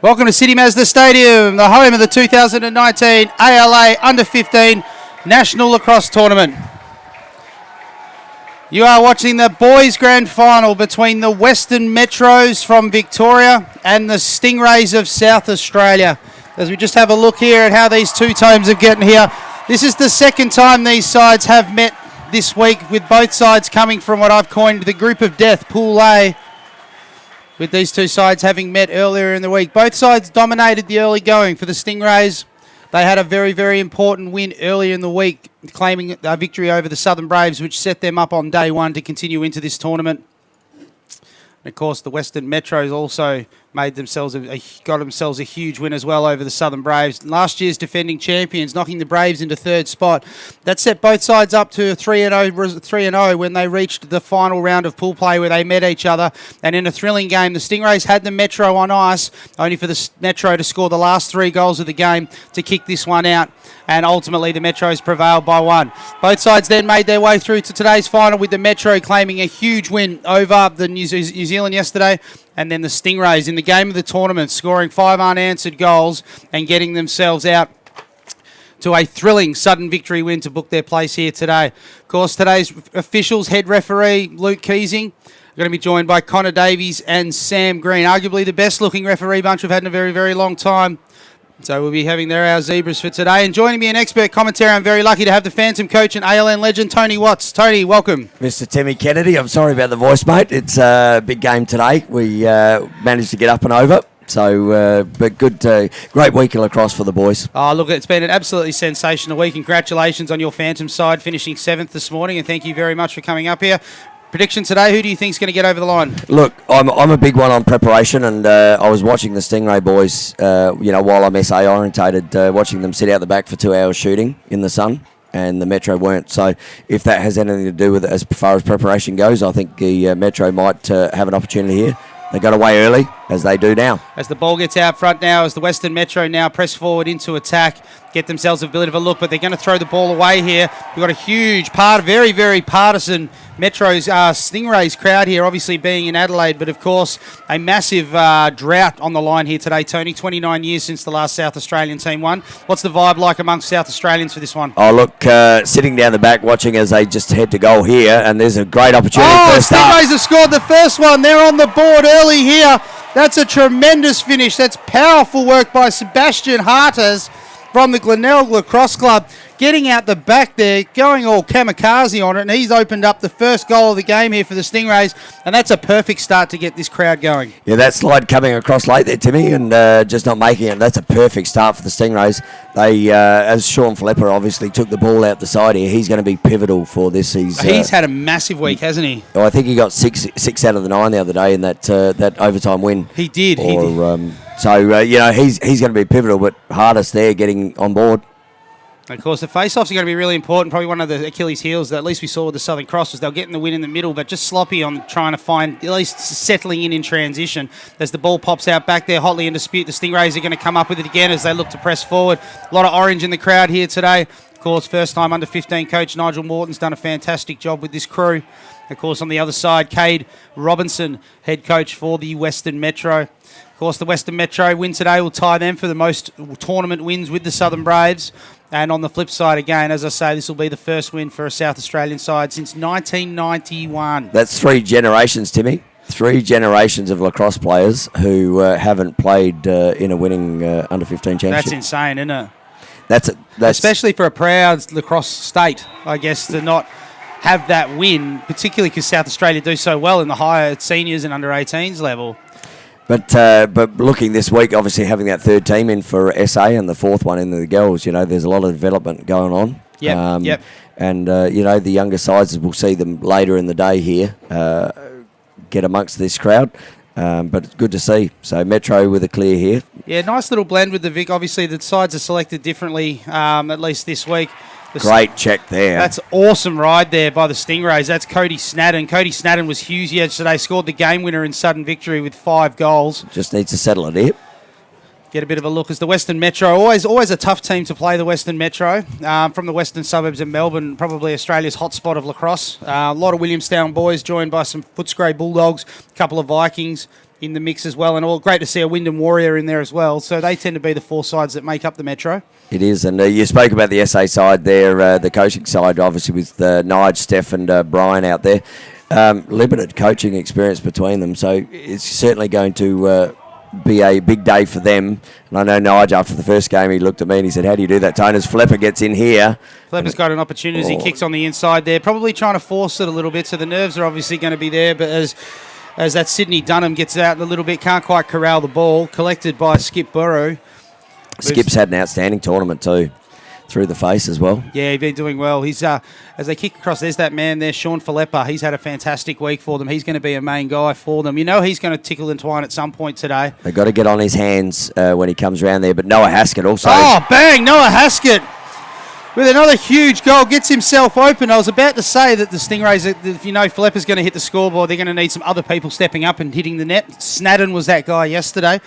Welcome to City Mazda Stadium, the home of the 2019 ALA Under-15 National Lacrosse Tournament. You are watching the boys' grand final between the Western Metros from Victoria and the Stingrays of South Australia. As we just have a look here at how these two teams are getting here. This is the second time these sides have met this week, with both sides coming from what I've coined the group of death, Pool A, with these two sides having met earlier in the week. Both sides dominated the early going. For the Stingrays, they had a very, very important win earlier in the week, claiming a victory over the Southern Braves, which set them up on day one to continue into this tournament. And of course, the Western Metros also got themselves a huge win as well over the Southern Braves. Last year's defending champions, knocking the Braves into third spot. That set both sides up to 3-0 when they reached the final round of pool play, where they met each other. And in a thrilling game, the Stingrays had the Metro on ice, only for the Metro to score the last 3 goals of the game to kick this one out. And ultimately, the Metros prevailed by 1. Both sides then made their way through to today's final, with the Metro claiming a huge win over the New Zealand yesterday. And then the Stingrays in the game of the tournament, scoring 5 unanswered goals and getting themselves out to a thrilling sudden victory win to book their place here today. Of course, today's officials, head referee Luke Keesing, are going to be joined by Connor Davies and Sam Green, arguably the best looking referee bunch we've had in a very, very long time. So we'll be having our zebras for today. And joining me in expert commentary, I'm very lucky to have the Phantom coach and ALN legend, Tony Watts. Tony, welcome. Mr. Timmy Kennedy, I'm sorry about the voice, mate. It's a big game today. We managed to get up and over. So, but good, great week of lacrosse for the boys. Oh, look, it's been an absolutely sensational week. Congratulations on your Phantom side, finishing 7th this morning. And thank you very much for coming up here. Prediction today, who do you think is going to get over the line? Look, I'm a big one on preparation, and I was watching the Stingray boys, while I'm SA orientated, watching them sit out the back for 2 hours shooting in the sun, and the Metro weren't. So if that has anything to do with it as far as preparation goes, I think the Metro might have an opportunity here. They got away early, as they do now. As the ball gets out front now, as the Western Metro now press forward into attack, get themselves a bit of a look, but they're going to throw the ball away here. We've got a huge very, very partisan Metro's Stingrays crowd here, obviously being in Adelaide, but of course a massive drought on the line here today, Tony. 29 years since the last South Australian team won. What's the vibe like amongst South Australians for this one? Oh, look, sitting down the back watching as they just head to goal here, and there's a great opportunity for a start. Stingrays have scored the first one. They're on the board early here. That's a tremendous finish. That's powerful work by Sebastian Hartes from the Glenelg Lacrosse Club, getting out the back there, going all kamikaze on it, and he's opened up the first goal of the game here for the Stingrays, and that's a perfect start to get this crowd going. Yeah, that slide coming across late there, Timmy, and just not making it. That's a perfect start for the Stingrays. They, as Sean Flepper obviously took the ball out the side here, he's going to be pivotal for this. He's had a massive week, hasn't he? I think he got six out of the 9 the other day in that overtime win. He did. So, he's going to be pivotal, but hardest there getting on board. Of course, the face-offs are going to be really important. Probably one of the Achilles' heels that at least we saw with the Southern Cross was they'll get in the win in the middle, but just sloppy on trying to find, at least settling in transition. As the ball pops out back there, hotly in dispute, the Stingrays are going to come up with it again as they look to press forward. A lot of orange in the crowd here today. Of course, first-time under-15 coach Nigel Morton's done a fantastic job with this crew. Of course, on the other side, Cade Robinson, head coach for the Western Metro. Of course, the Western Metro win today will tie them for the most tournament wins with the Southern Braves. And on the flip side, again, as I say, this will be the first win for a South Australian side since 1991. That's 3 generations, Timmy. 3 generations of lacrosse players who haven't played in a winning under-15 championship. That's insane, isn't it? That's especially for a proud lacrosse state, I guess, to not have that win, particularly because South Australia do so well in the higher seniors and under-18s level. But looking this week, obviously having that 3rd team in for SA and the 4th one in the girls, there's a lot of development going on. Yep. And, the younger sides, we'll see them later in the day here get amongst this crowd. But it's good to see. So Metro with a clear here. Yeah, nice little blend with the Vic. Obviously, the sides are selected differently, at least this week. Great check there. That's awesome ride there by the Stingrays. That's Cody Snadden. Cody Snadden was huge yesterday. Scored the game winner in sudden victory with 5 goals. Just needs to settle it here. get a bit of a look as the Western Metro, always a tough team to play, the Western Metro, from the western suburbs of Melbourne, probably Australia's hotspot of lacrosse. A lot of Williamstown boys joined by some Footscray Bulldogs, a couple of Vikings in the mix as well, and all great to see a Wyndham Warrior in there as well. So they tend to be the four sides that make up the Metro. It is, and you spoke about the SA side there, the coaching side, obviously with Nige, Steph and Brian out there. Limited coaching experience between them, so it's certainly going to be a big day for them. And I know Nige, after the first game, he looked at me and he said, how do you do that, Tone? As Flepper gets in here. Flepper's got an opportunity as he kicks on the inside there, probably trying to force it a little bit, so the nerves are obviously going to be there, but as that Sydney Dunham gets out a little bit, can't quite corral the ball, collected by Skip Burrow. Skip's had an outstanding tournament too, through the face as well. Yeah, he's been doing well. He's as they kick across, there's that man there, Sean Flepper. He's had a fantastic week for them. He's going to be a main guy for them. You know he's going to tickle and twine at some point today. They've got to get on his hands when he comes around there, but Noah Haskett also. Oh, bang! Noah Haskett with another huge goal, gets himself open. I was about to say that the Stingrays, if you know Flepper's going to hit the scoreboard, they're going to need some other people stepping up and hitting the net. Snadden was that guy yesterday.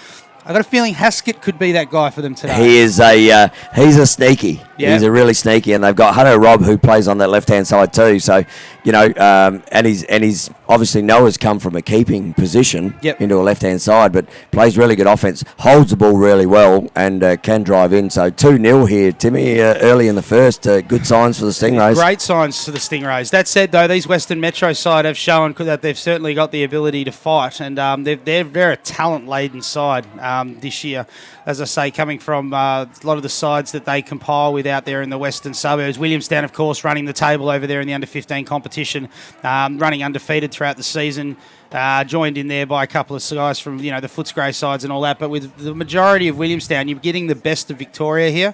I've got a feeling Haskett could be that guy for them today. He's a sneaky. Yeah. He's a really sneaky, and they've got Hutto Rob who plays on that left-hand side too. So, you know, and he's obviously Noah's come from a keeping position into a left-hand side, but plays really good offense, holds the ball really well, and can drive in. So 2-0 here, Timmy, early in the first. Good signs for the Stingrays. Great signs for the Stingrays. That said, though, these Western Metro side have shown that they've certainly got the ability to fight, and they're a talent-laden side this year. As I say, coming from a lot of the sides that they compile with out there in the western suburbs. Williamstown, of course, running the table over there in the under-15 competition, running undefeated throughout the season. Joined in there by a couple of guys from, you know, the Footscray sides and all that. But with the majority of Williamstown, you're getting the best of Victoria here,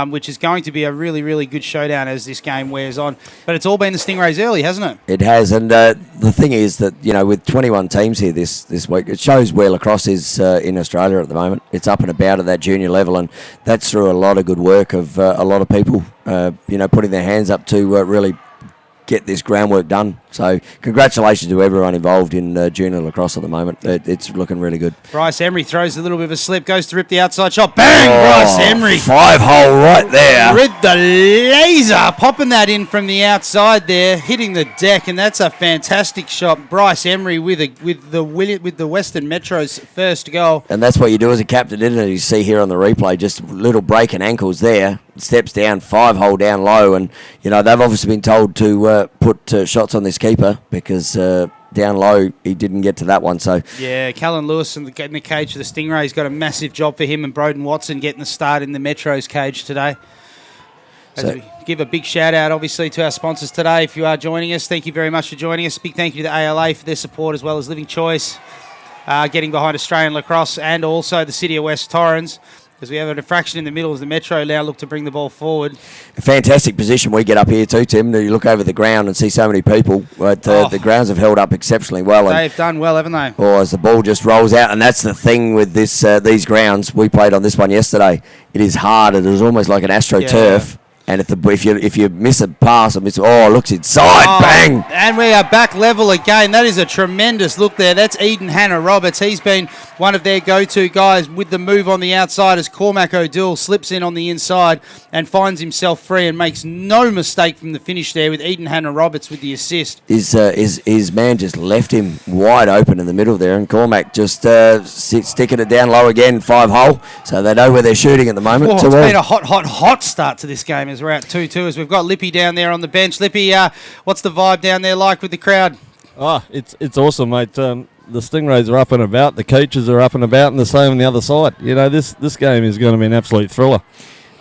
which is going to be a really, really good showdown as this game wears on. But it's all been the Stingrays early, hasn't it? It has, and the thing is that, you know, with 21 teams here this week, it shows where lacrosse is in Australia at the moment. It's up and about at that junior level, and that's through a lot of good work of a lot of people, you know, putting their hands up to really get this groundwork done. So congratulations to everyone involved in junior lacrosse at the moment. It's looking really good. Bryce Emery throws a little bit of a slip, goes to rip the outside shot. Bang! Bryce Emery. 5-hole right there. With the laser, popping that in from the outside there, hitting the deck, and that's a fantastic shot. Bryce Emery with the Western Metro's first goal. And that's what you do as a captain, isn't it? You see here on the replay, just little breaking ankles there. Steps down, 5-hole down low, and you know they've obviously been told to put shots on this keeper because down low he didn't get to that one. So yeah, Callan Lewis in the cage for the Stingrays got a massive job for him, and Broden Watson getting the start in the Metro's cage today. As we give a big shout out, obviously, to our sponsors today. If you are joining us, thank you very much for joining us. Big thank you to the ALA for their support, as well as Living Choice, getting behind Australian lacrosse, and also the City of West Torrens. Because we have a fraction in the middle as the Metro now look to bring the ball forward. A fantastic position we get up here too, Tim. You look over the ground and see so many people. But the grounds have held up exceptionally well. They've done well, haven't they? Or as the ball just rolls out. And that's the thing with this these grounds. We played on this one yesterday. It is hard. It is almost like an AstroTurf. Yeah. And if you miss a pass, looks inside, bang! And we are back level again. That is a tremendous look there. That's Eden Hannah Roberts. He's been one of their go-to guys with the move on the outside as Cormac O'Doul slips in on the inside and finds himself free and makes no mistake from the finish there with Eden Hannah Roberts with the assist. His man just left him wide open in the middle there, and Cormac just sticking it down low again, 5-hole. So they know where they're shooting at the moment. It's been a hot start to this game as we're at 2-2, as we've got Lippy down there on the bench. Lippy, what's the vibe down there like with the crowd? Oh, it's awesome, mate. The Stingrays are up and about, the coaches are up and about, and the same on the other side. You know, this game is going to be an absolute thriller.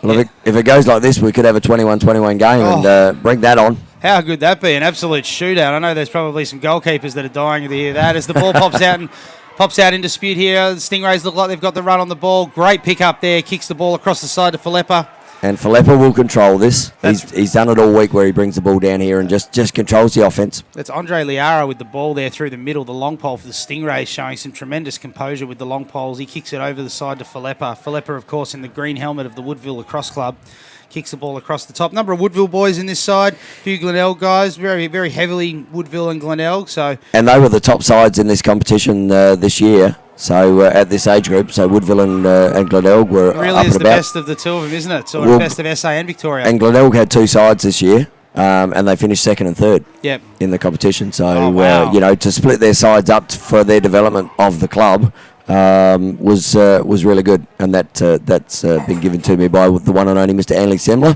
Well, if it goes like this, we could have a 21-21 game and bring that on. How good that be? An absolute shootout. I know there's probably some goalkeepers that are dying to hear that as the ball pops out in dispute here. The Stingrays look like they've got the run on the ball. Great pick up there. Kicks the ball across the side to Flepper. And Flepper will control this. He's done it all week where he brings the ball down here and just controls the offense. That's Andre Liara with the ball there through the middle. The long pole for the Stingrays showing some tremendous composure with the long poles. He kicks it over the side to Flepper. Flepper, of course, in the green helmet of the Woodville Lacrosse Club. Kicks the ball across the top. Number of Woodville boys in this side. A few Glenelg guys. Very, very heavily Woodville and Glenelg. And they were the top sides in this competition this year. So at this age group, so Woodville and Glenelg were It really up is and the about. best of the two of them, isn't it? Sort of Well, best of SA and Victoria. And Glenelg had 2 sides this year, and they finished 2nd and 3rd Yep. in the competition. So, Oh, wow. to split their sides up for their development of the club was really good. And that's been given to me by the one and only Mr. Anley Semler,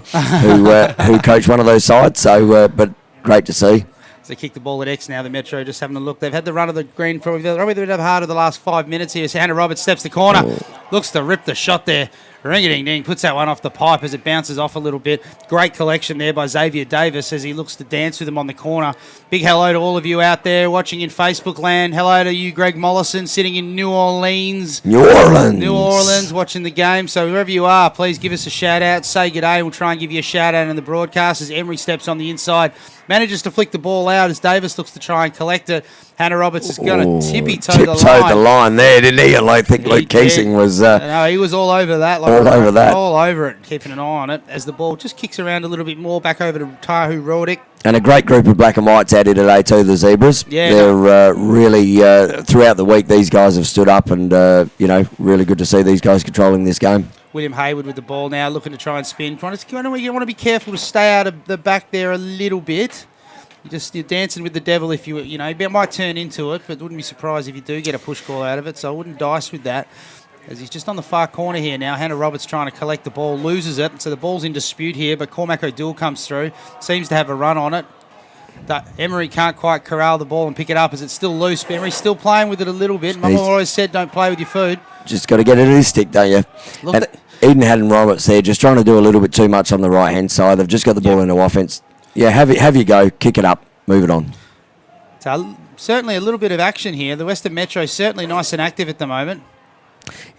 who coached one of those sides. So, but great to see. They kick the ball at X now, the Metro just having a look. They've had the run of the green probably a bit harder the last 5 minutes here. So Hannah Roberts steps the corner, looks to rip the shot there. Ring-a-ding-ding, puts that one off the pipe as it bounces off a little bit. Great collection there by Xavier Davis as he looks to dance with them on the corner. Big hello to all of you out there watching in Facebook land. Hello to you, Greg Mollison, sitting in New Orleans. New Orleans Watching the game. So wherever you are, please give us a shout-out. Say good day. We'll try and give you a shout-out in the broadcast as Emery steps on the inside. Manages to flick the ball out as Davis looks to try and collect it. Hannah Roberts is going to tippy-toe the line. Tiptoed the line there, didn't he? I think Luke Keesing was... no, he was all over that. All over that. All over it, keeping an eye on it as the ball just kicks around a little bit more. Back over to Tahu Rodick. And a great group of black and whites out here today too, the Zebras. Yeah. They're really, throughout the week, these guys have stood up and, really good to see these guys controlling this game. William Hayward with the ball now, looking to try and spin. You want to be careful to stay out of the back there a little bit. You're dancing with the devil if it might turn into it, but wouldn't be surprised if you do get a push call out of it, so I wouldn't dice with that. As he's just on the far corner here now. Hannah Roberts trying to collect the ball, loses it, so the ball's in dispute here, but Cormac O'Doul comes through, seems to have a run on it. Emery can't quite corral the ball and pick it up as it's still loose, but Emery's still playing with it a little bit. Mum always said don't play with your food. Just got to get it in his stick, don't you? And Eden Haddon Roberts there, just trying to do a little bit too much on the right-hand side. They've just got the ball into offence. Yeah, have you go, kick it up, move it on. So certainly a little bit of action here. The Western Metro certainly nice and active at the moment.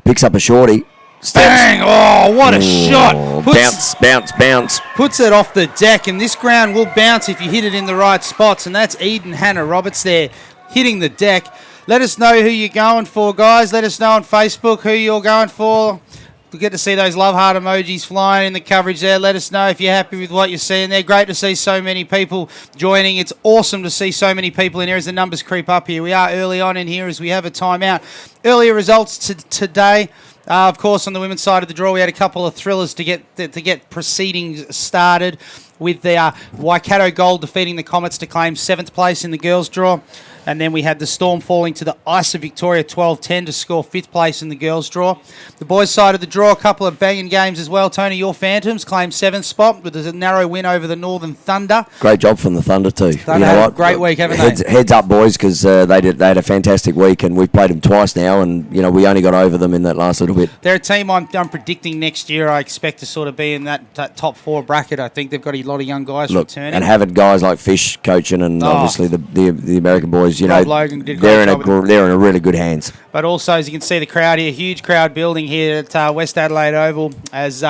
Picks up a shorty. Steps. Bang! Oh, what a shot! Bounce. Puts it off the deck, and this ground will bounce if you hit it in the right spots, and that's Eden Hannah Roberts there hitting the deck. Let us know who you're going for, guys. Let us know on Facebook who you're going for. We'll get to see those love heart emojis flying in the coverage there. Let us know if you're happy with what you're seeing there. Great to see so many people joining. It's awesome to see so many people in here as the numbers creep up here. We are early on in here as we have a timeout. Earlier results today. Of course, on the women's side of the draw, we had a couple of thrillers to get proceedings started with the Waikato Gold defeating the Comets to claim 7th place in the girls' draw. And then we had the Storm falling to the Ice of Victoria 12-10 to score 5th place in the girls' draw. The boys' side of the draw, a couple of banging games as well. Tony, your Phantoms claimed 7th spot with a narrow win over the Northern Thunder. Great job from the Thunder too. Thunder had a great week, haven't they? Heads up, boys, because they had a fantastic week, and we've played them twice now, and we only got over them in that last little bit. They're a team I'm predicting next year. I expect to sort of be in that top 4 bracket. I think they've got a lot of young guys returning. And having guys like Fish coaching, and obviously the American boys, Rob Logan did a they're great job. They're in a really good hands. But also, as you can see, the crowd here, huge crowd building here at West Adelaide Oval as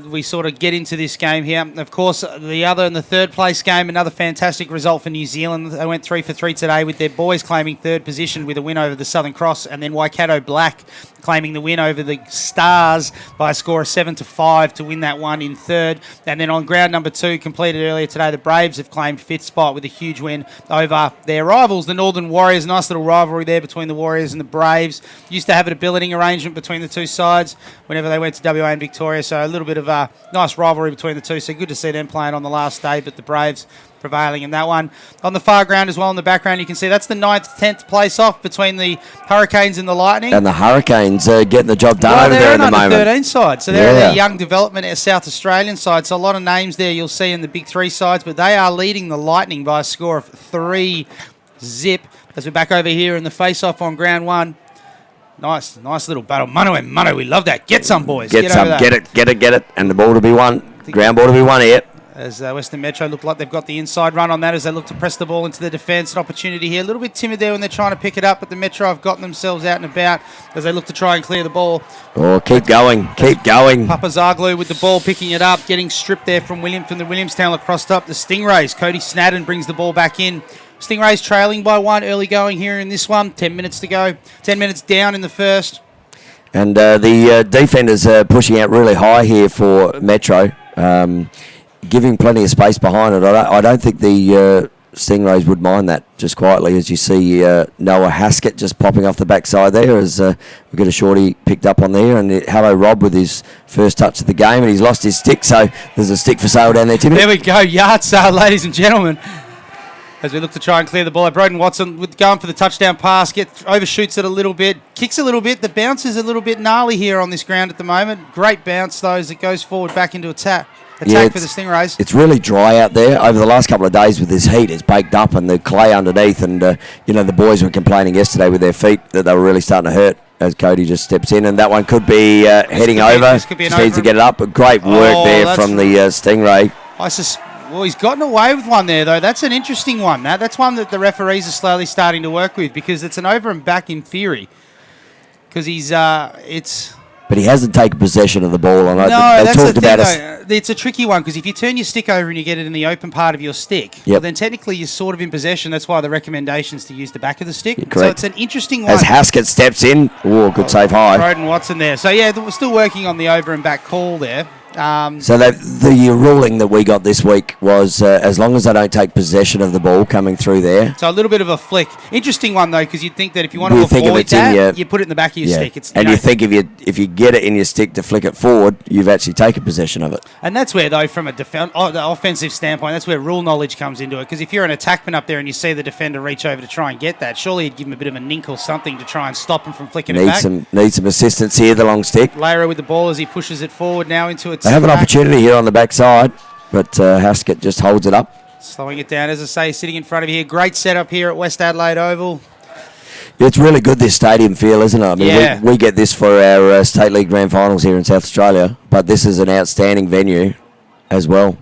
we sort of get into this game here. Of course, the other and the third place game, another fantastic result for New Zealand. They went 3 for 3 today with their boys claiming 3rd position with a win over the Southern Cross, and then Waikato Black claiming the win over the Stars by a score of 7-5 to win that one in 3rd. And then on ground number 2, completed earlier today, the Braves have claimed 5th spot with a huge win over their rivals, the Northern Warriors. Nice little rivalry there between the Warriors and the Braves. Used to have a billeting arrangement between the two sides whenever they went to WA and Victoria, so a little bit of a nice rivalry between the two. So good to see them playing on the last day, but the Braves prevailing in that one. On the far ground as well, in the background, you can see that's the 9th, 10th place off between the Hurricanes and the Lightning. And the Hurricanes getting the job done over there at the moment. They're 13 side, so they're their young development South Australian side. So a lot of names there you'll see in the big 3 sides, but they are leading the Lightning by a score of 3-0 as we're back over here in the face-off on ground 1. Nice little battle. Mano and Mano, we love that. Get some, boys. Get it. And the ball to be won. Ground ball to be won here. As Western Metro look like they've got the inside run on that as they look to press the ball into the defence. An opportunity here. A little bit timid there when they're trying to pick it up, but the Metro have gotten themselves out and about as they look to try and clear the ball. Oh, keep going. Papazoglu with the ball, picking it up, getting stripped there from the Williamstown lacrosse top. The Stingrays. Cody Snadden brings the ball back in. Stingrays trailing by 1 early going here in this one. 10 minutes to go. 10 minutes down in the first. And the defenders are pushing out really high here for Metro. Giving plenty of space behind it. I don't think the Stingrays would mind that just quietly, as you see Noah Haskett just popping off the backside there as we get a shorty picked up on there. And hello, Rob, with his first touch of the game, and he's lost his stick, so there's a stick for sale down there, Timmy. There we go, yard sale, ladies and gentlemen. As we look to try and clear the ball, Broden Watson with going for the touchdown pass, overshoots it a little bit, kicks a little bit. The bounce is a little bit gnarly here on this ground at the moment. Great bounce, though, as it goes forward back into attack for the Stingrays. It's really dry out there. Over the last couple of days with this heat, it's baked up and the clay underneath. And, the boys were complaining yesterday with their feet that they were really starting to hurt as Cody just steps in. And that one could be heading over. Just needs to get it up. But great work there from the Stingray. Well, he's gotten away with one there, though. That's an interesting one. That's one that the referees are slowly starting to work with, because it's an over and back in theory. Because But he hasn't taken possession of the ball. And it's a tricky one, because if you turn your stick over and you get it in the open part of your stick, well, then technically you're sort of in possession. That's why the recommendation is to use the back of the stick. So it's an interesting one. As Haskett steps in, good save high. Broden Watson there. So, yeah, we're still working on the over and back call there. So the ruling that we got this week was as long as they don't take possession of the ball coming through there. So a little bit of a flick. Interesting one, though, because you'd think that if you want to avoid that, you put it in the back of your stick. You think if you get it in your stick to flick it forward, you've actually taken possession of it. And that's where, though, from the offensive standpoint, that's where rule knowledge comes into it. Because if you're an attackman up there and you see the defender reach over to try and get that, surely you'd give him a bit of a nink or something to try and stop him from flicking it back. Need some assistance here, the long stick. Lara with the ball as he pushes it forward now into its. They have an opportunity here on the backside, but Haskett just holds it up. Slowing it down, as I say, sitting in front of you here. Great setup here at West Adelaide Oval. It's really good, this stadium feel, isn't it? I mean, we get this for our State League Grand Finals here in South Australia, but this is an outstanding venue as well.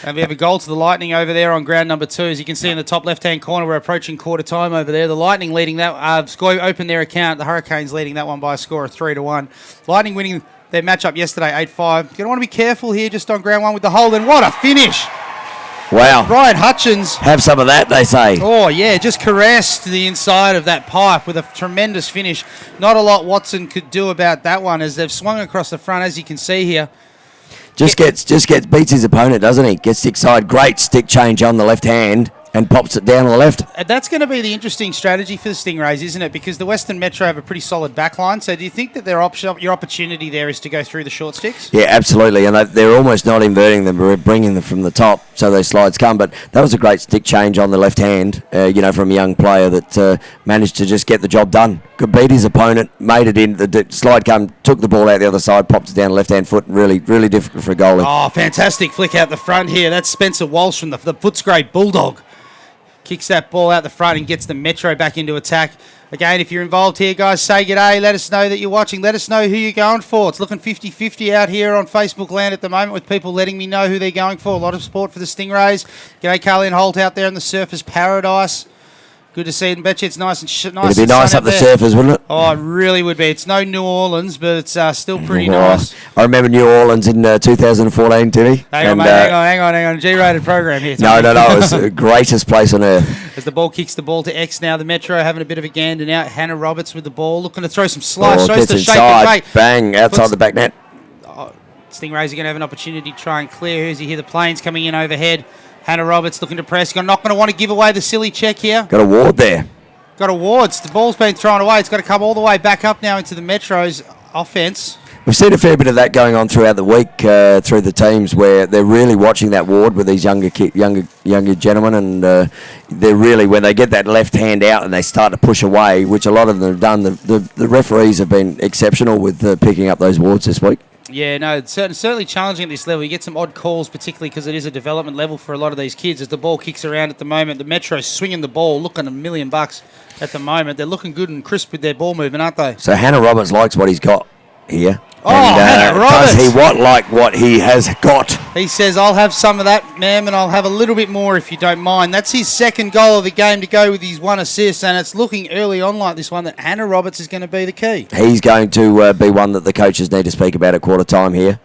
And we have a goal to the Lightning over there on ground number 2. As you can see in the top left-hand corner, we're approaching quarter time over there. The Lightning leading that, score open their account. The Hurricanes leading that one by a score of 3-1. Lightning winning their matchup yesterday, 8-5. You're going to want to be careful here just on ground 1 with the hold. And what a finish! Wow. Ryan Hutchins. Have some of that, they say. Oh, yeah, just caressed the inside of that pipe with a tremendous finish. Not a lot Watson could do about that one as they've swung across the front, as you can see here. Just beats his opponent, doesn't he? Gets stick side. Great stick change on the left hand and pops it down on the left. That's going to be the interesting strategy for the Stingrays, isn't it? Because the Western Metro have a pretty solid back line. So do you think that your opportunity there is to go through the short sticks? Yeah, absolutely. And they're almost not inverting them, but bringing them from the top so those slides come. But that was a great stick change on the left hand, from a young player that managed to just get the job done. Could beat his opponent, made it in. The slide come, took the ball out the other side, popped it down the left-hand foot. Really, really difficult for a goalie. Oh, fantastic flick out the front here. That's Spencer Walsh from the Footscray Bulldog. Kicks that ball out the front and gets the Metro back into attack. Again, if you're involved here, guys, say g'day. Let us know that you're watching. Let us know who you're going for. It's looking 50-50 out here on Facebook land at the moment, with people letting me know who they're going for. A lot of support for the Stingrays. G'day, Carlin Holt out there in the Surfers Paradise. Good to see it, and bet you it's nice and nice. It'd be nice up the surfers, wouldn't it? Oh, it really would be. It's no New Orleans, but it's still pretty nice. I remember New Orleans in 2014, Timmy. Hang on, mate. Hang on. G-rated program here. No. It was the greatest place on earth. As the ball kicks the ball to X now, the Metro having a bit of a gander now. Hannah Roberts with the ball, looking to throw some slice. Shows the shape of play. Bang, outside the back net. Stingrays are going to have an opportunity to try and clear. As you hear the planes coming in overhead. Hannah Roberts looking to press. Not going to want to give away the silly check here. Got a ward there. Got awards. The ball's been thrown away. It's got to come all the way back up now into the Metro's offence. We've seen a fair bit of that going on throughout the week through the teams, where they're really watching that ward with these younger gentlemen, and they're really, when they get that left hand out and they start to push away, which a lot of them have done, the referees have been exceptional with picking up those wards this week. Yeah, no, it's certainly challenging at this level. You get some odd calls, particularly because it is a development level for a lot of these kids. As the ball kicks around at the moment, the Metro's swinging the ball, looking $1 million at the moment. They're looking good and crisp with their ball movement, aren't they? So Hannah Roberts likes what he's got here. Oh, Hannah Roberts! Does he like what he has got? He says, I'll have some of that, ma'am, and I'll have a little bit more if you don't mind. That's his second goal of the game to go with his 1 assist, and it's looking early on like this one that Hannah Roberts is going to be the key. He's going to be one that the coaches need to speak about at quarter time here,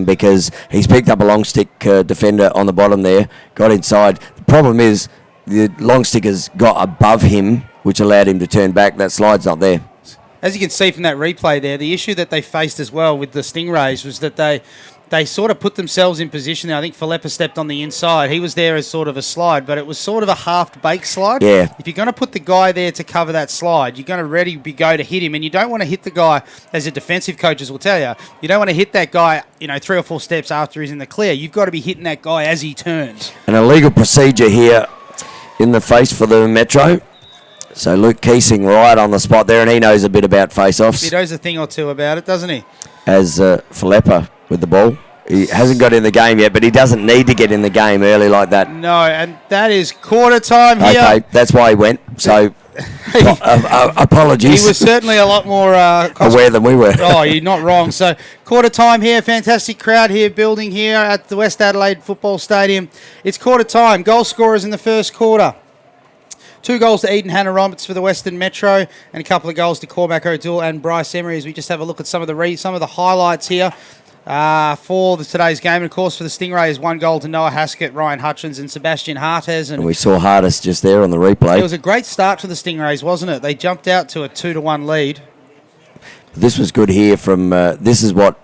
because he's picked up a long stick defender on the bottom there, got inside. The problem is the long stick has got above him, which allowed him to turn back. That slide's not there. As you can see from that replay there, the issue that they faced as well with the Stingrays was that they sort of put themselves in position there. I think Philippa stepped on the inside. He was there as sort of a slide, but it was sort of a half-baked slide. Yeah. If you're going to put the guy there to cover that slide, you're going to go to hit him, and you don't want to hit the guy, as the defensive coaches will tell you, you don't want to hit that guy, 3 or 4 steps after he's in the clear. You've got to be hitting that guy as he turns. An illegal procedure here in the face for the Metro. So Luke Keesing right on the spot there, and he knows a bit about face-offs. He knows a thing or two about it, doesn't he? As Philippa with the ball. He hasn't got in the game yet, but he doesn't need to get in the game early like that. No, and that is quarter time here. Okay, that's why he went. So apologies. He was certainly a lot more aware than we were. Oh, you're not wrong. So quarter time here, fantastic crowd here building here at the West Adelaide Football Stadium. It's quarter time. Goal scorers in the first quarter. 2 goals to Eden Hannah Roberts for the Western Metro, and a couple of goals to Cormac O'Doul and Bryce Emery, as we just have a look at some of the highlights here for today's game. And of course, for the Stingrays, 1 goal to Noah Haskett, Ryan Hutchins, and Sebastian Hartes. And we saw Hartes just there on the replay. It was a great start to the Stingrays, wasn't it? They jumped out to a 2-1 lead. This was good here from. This is what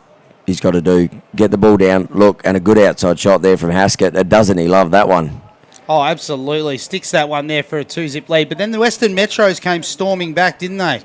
he's got to do: get the ball down, look, and a good outside shot there from Haskett. Doesn't he love that one? Oh, absolutely. Sticks that one there for a 2-zip lead. But then the Western Metros came storming back, didn't they?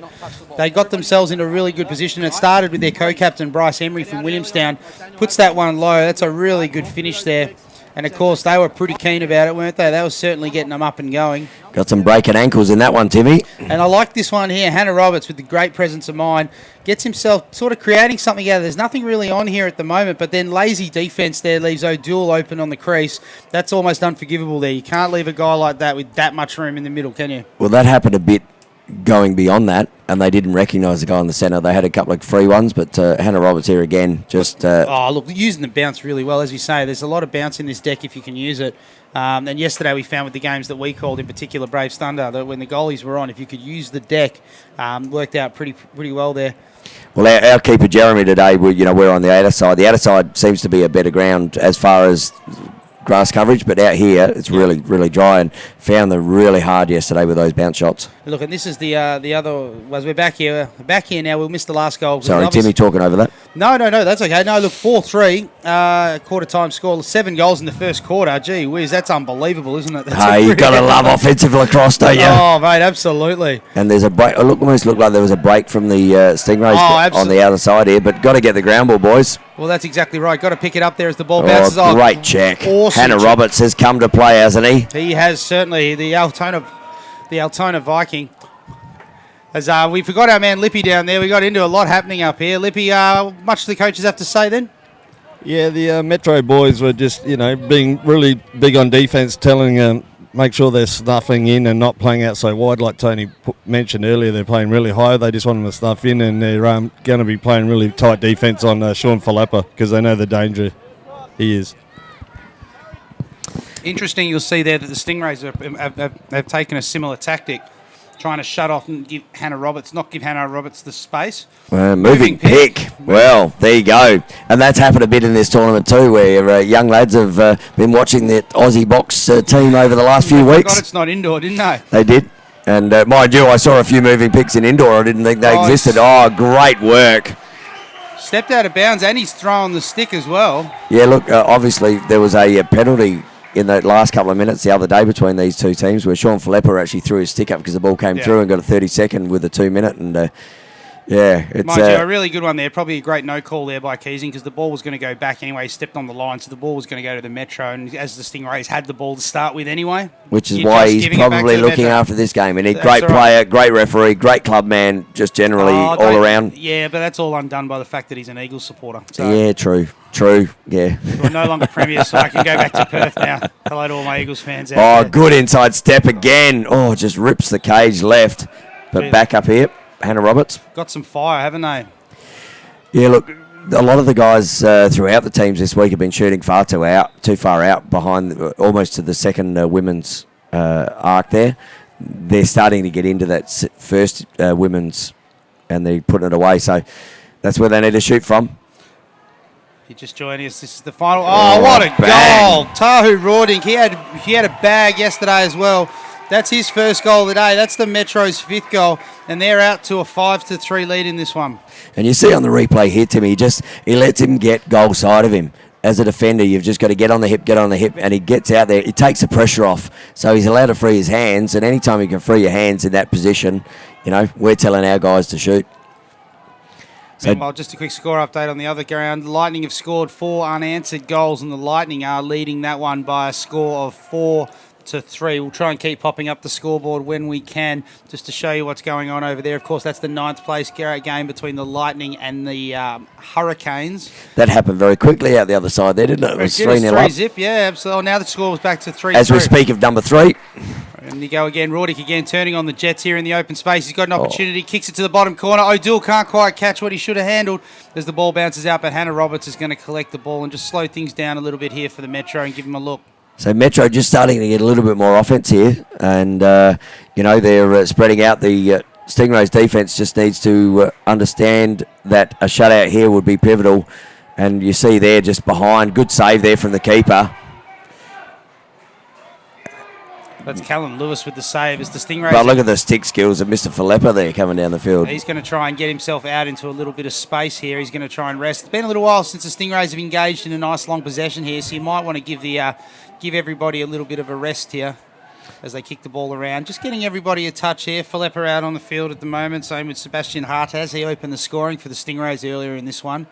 They got themselves in a really good position. It started with their co-captain, Bryce Emery from Williamstown. Puts that one low. That's a really good finish there. And, of course, they were pretty keen about it, weren't they? They were certainly getting them up and going. Got some breaking ankles in that one, Timmy. And I like this one here. Hannah Roberts, with the great presence of mind, gets himself sort of creating something out of it. There's nothing really on here at the moment, but then lazy defence there leaves O'Doul open on the crease. That's almost unforgivable there. You can't leave a guy like that with that much room in the middle, can you? Well, that happened a bit going beyond that, and they didn't recognise the guy in the centre. They had a couple of free ones, but Hannah Roberts here again just... look, using the bounce really well. As you say, there's a lot of bounce in this deck if you can use it. And yesterday we found with the games that we called, in particular Braves Thunder, that when the goalies were on, if you could use the deck, worked out pretty well there. Well, our keeper Jeremy today, we're on the outer side. The outer side seems to be a better ground as far as grass coverage, but out here it's really, really dry, and found them really hard yesterday with those bounce shots. Look, and this is the other. As we're back here now. We'll miss the last goal. Sorry, Timmy, talking over that. No, that's okay. No, look, 4-3 quarter time score. 7 goals in the first quarter. Gee whiz, that's unbelievable, isn't it? Hey, you've got to love offensive lacrosse, don't you? Oh, mate, absolutely. And there's a break. Almost looked like there was a break from the Stingrays on the outer side here, but got to get the ground ball, boys. Well, that's exactly right. Got to pick it up there as the ball bounces off. Great check. Awesome. Hannah Roberts has come to play, hasn't he? He has, certainly. The Altona Viking. As we forgot our man Lippy down there. We got into a lot happening up here. Lippy, much do the coaches have to say then? Yeah, the Metro boys were just, being really big on defence, telling make sure they're snuffing in and not playing out so wide. Like Tony mentioned earlier, they're playing really high. They just want them to snuff in, and they're going to be playing really tight defence on Sean Philippa because they know the danger he is. Interesting, you'll see there that the Stingrays have taken a similar tactic, trying to shut off and give Hannah Roberts the space. Moving pick. Well, there you go. And that's happened a bit in this tournament too, where young lads have been watching the Aussie box team over the last few weeks. It's not indoor, didn't they? They did. And mind you, I saw a few moving picks in indoor. I didn't think they existed. Oh, great work. Stepped out of bounds, and he's throwing the stick as well. Yeah, look, obviously there was a penalty in the last couple of minutes the other day between these two teams where Sean Philippa actually threw his stick up because the ball came through and got a 30-second with a 2 minute. And it's mind you, a really good one there. Probably a great no call there by Keesing because the ball was going to go back anyway. He stepped on the line, so the ball was going to go to the Metro. And as the Stingrays had the ball to start with anyway. Which is why he's probably looking after this game. And he's great player, great referee, great club man, just generally all around. Yeah, but that's all undone by the fact that he's an Eagles supporter. So. Yeah, true, yeah. We're no longer premiers, so I can go back to Perth now. Hello to all my Eagles fans out there. Good inside step again. Oh, just rips the cage left. But back up here, Hannah Roberts. Got some fire, haven't they? Yeah, look, a lot of the guys throughout the teams this week have been shooting too far out behind, almost to the second women's arc there. They're starting to get into that first women's, and they're putting it away. So that's where they need to shoot from. If you're just joining us, this is the final. Oh, what a bang. goal. Tahu Rawding, he had a bag yesterday as well. That's his first goal of the day. That's the Metro's 5th goal, and they're out to a 5-3 lead in this one. And you see on the replay here, Timmy, he lets him get goal side of him. As a defender, you've just got to get on the hip, and he gets out there. He takes the pressure off, so he's allowed to free his hands, and anytime you can free your hands in that position, we're telling our guys to shoot. So, meanwhile, just a quick score update on the other ground. The Lightning have scored 4 unanswered goals, and the Lightning are leading that one by a score of 4-3. We'll try and keep popping up the scoreboard when we can, just to show you what's going on over there. Of course, that's the 9th place game between the Lightning and the Hurricanes. That happened very quickly out the other side there, didn't it? It was 3-0 up. 3-zip, yeah, absolutely. Now the score was back to 3-3. As we speak of number 3. And you go again, Rordick again turning on the Jets here in the open space. He's got an opportunity, kicks it to the bottom corner. O'Doul can't quite catch what he should have handled as the ball bounces out, but Hannah Roberts is going to collect the ball and just slow things down a little bit here for the Metro and give him a look. So Metro just starting to get a little bit more offense here, and they're spreading out. The Stingrays defense just needs to understand that a shutout here would be pivotal, and you see there just behind, good save there from the keeper. That's Callum Lewis with the save as the Stingrays. But look at the stick skills of Mr. Filippa there coming down the field. He's going to try and get himself out into a little bit of space here. He's going to try and rest. It's been a little while since the Stingrays have engaged in a nice long possession here, so you might want to give everybody a little bit of a rest here as they kick the ball around. Just getting everybody a touch here. Filippa out on the field at the moment. Same with Sebastian Hartaz. He opened the scoring for the Stingrays earlier in this one.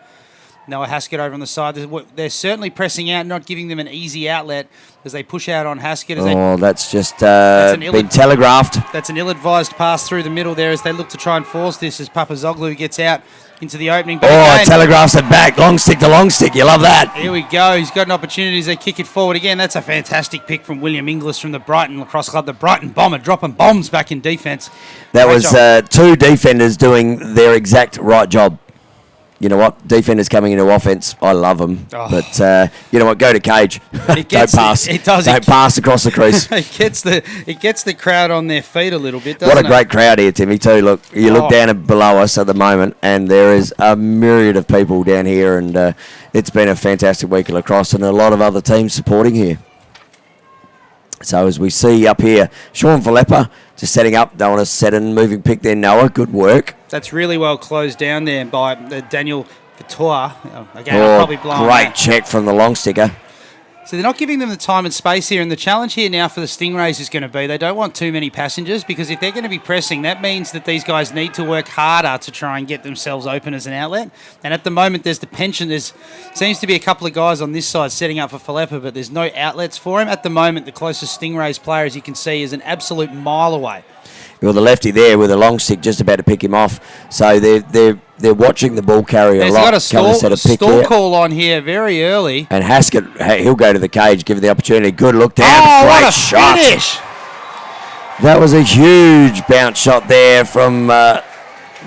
Noah Haskett over on the side. They're certainly pressing out, not giving them an easy outlet as they push out on Haskett. That's just been telegraphed. That's an ill-advised pass through the middle there as they look to try and force this as Papazoglu gets out into the opening. Telegraphs it back. Long stick to long stick. You love that. Here we go. He's got an opportunity as they kick it forward again. That's a fantastic pick from William Inglis from the Brighton Lacrosse Club. The Brighton Bomber dropping bombs back in defence. That was 2 defenders doing their exact right job. You know what? Defenders coming into offense, I love them. But you know what? Go to cage. Don't pass. It does. Don't pass across the crease. it gets the crowd on their feet a little bit, doesn't it? What a great crowd here, Timmy, too. Look, you look down below us at the moment, and there is a myriad of people down here, and it's been a fantastic week of lacrosse, and a lot of other teams supporting here. So as we see up here, Sean Filippa just setting up. Don't want to set and moving pick there, Noah. Good work. That's really well closed down there by Daniel Vitor. Again, I'm probably blind. Great check from the long sticker. So they're not giving them the time and space here, and the challenge here now for the Stingrays is going to be they don't want too many passengers, because if they're going to be pressing, that means that these guys need to work harder to try and get themselves open as an outlet. And at the moment, there's the pension. There seems to be a couple of guys on this side setting up for Filippa, but there's no outlets for him. At the moment, the closest Stingrays player, as you can see, is an absolute mile away. Well, the lefty there with a long stick just about to pick him off. So they're watching the ball carrier a lot. There's got a stall call on here very early. And Haskett, he'll go to the cage, give it the opportunity. Good look down. Great what a shot. Finish. That was a huge bounce shot there from the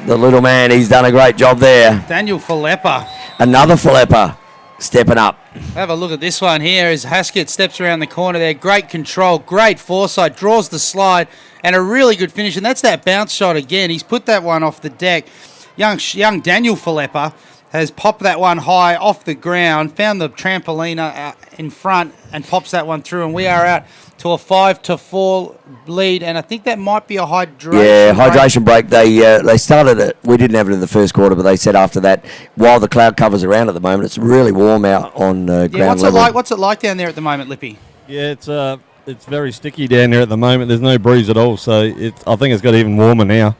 little man. He's done a great job there. Daniel Filippa. Another Filippa stepping up. Have a look at this one here as Haskett steps around the corner there. Great control, great foresight, draws the slide, and a really good finish. And that's that bounce shot again. He's put that one off the deck. Young Daniel Filippa has popped that one high off the ground, found the trampolina in front and pops that one through. And we are out to a 5-4 lead. And I think that might be a hydration break. They started it. We didn't have it in the first quarter, but they said after that, while the cloud cover's around at the moment, it's really warm out on ground level. What's it like down there at the moment, Lippy? Yeah, it's very sticky down there at the moment. There's no breeze at all, so I think it's got even warmer now.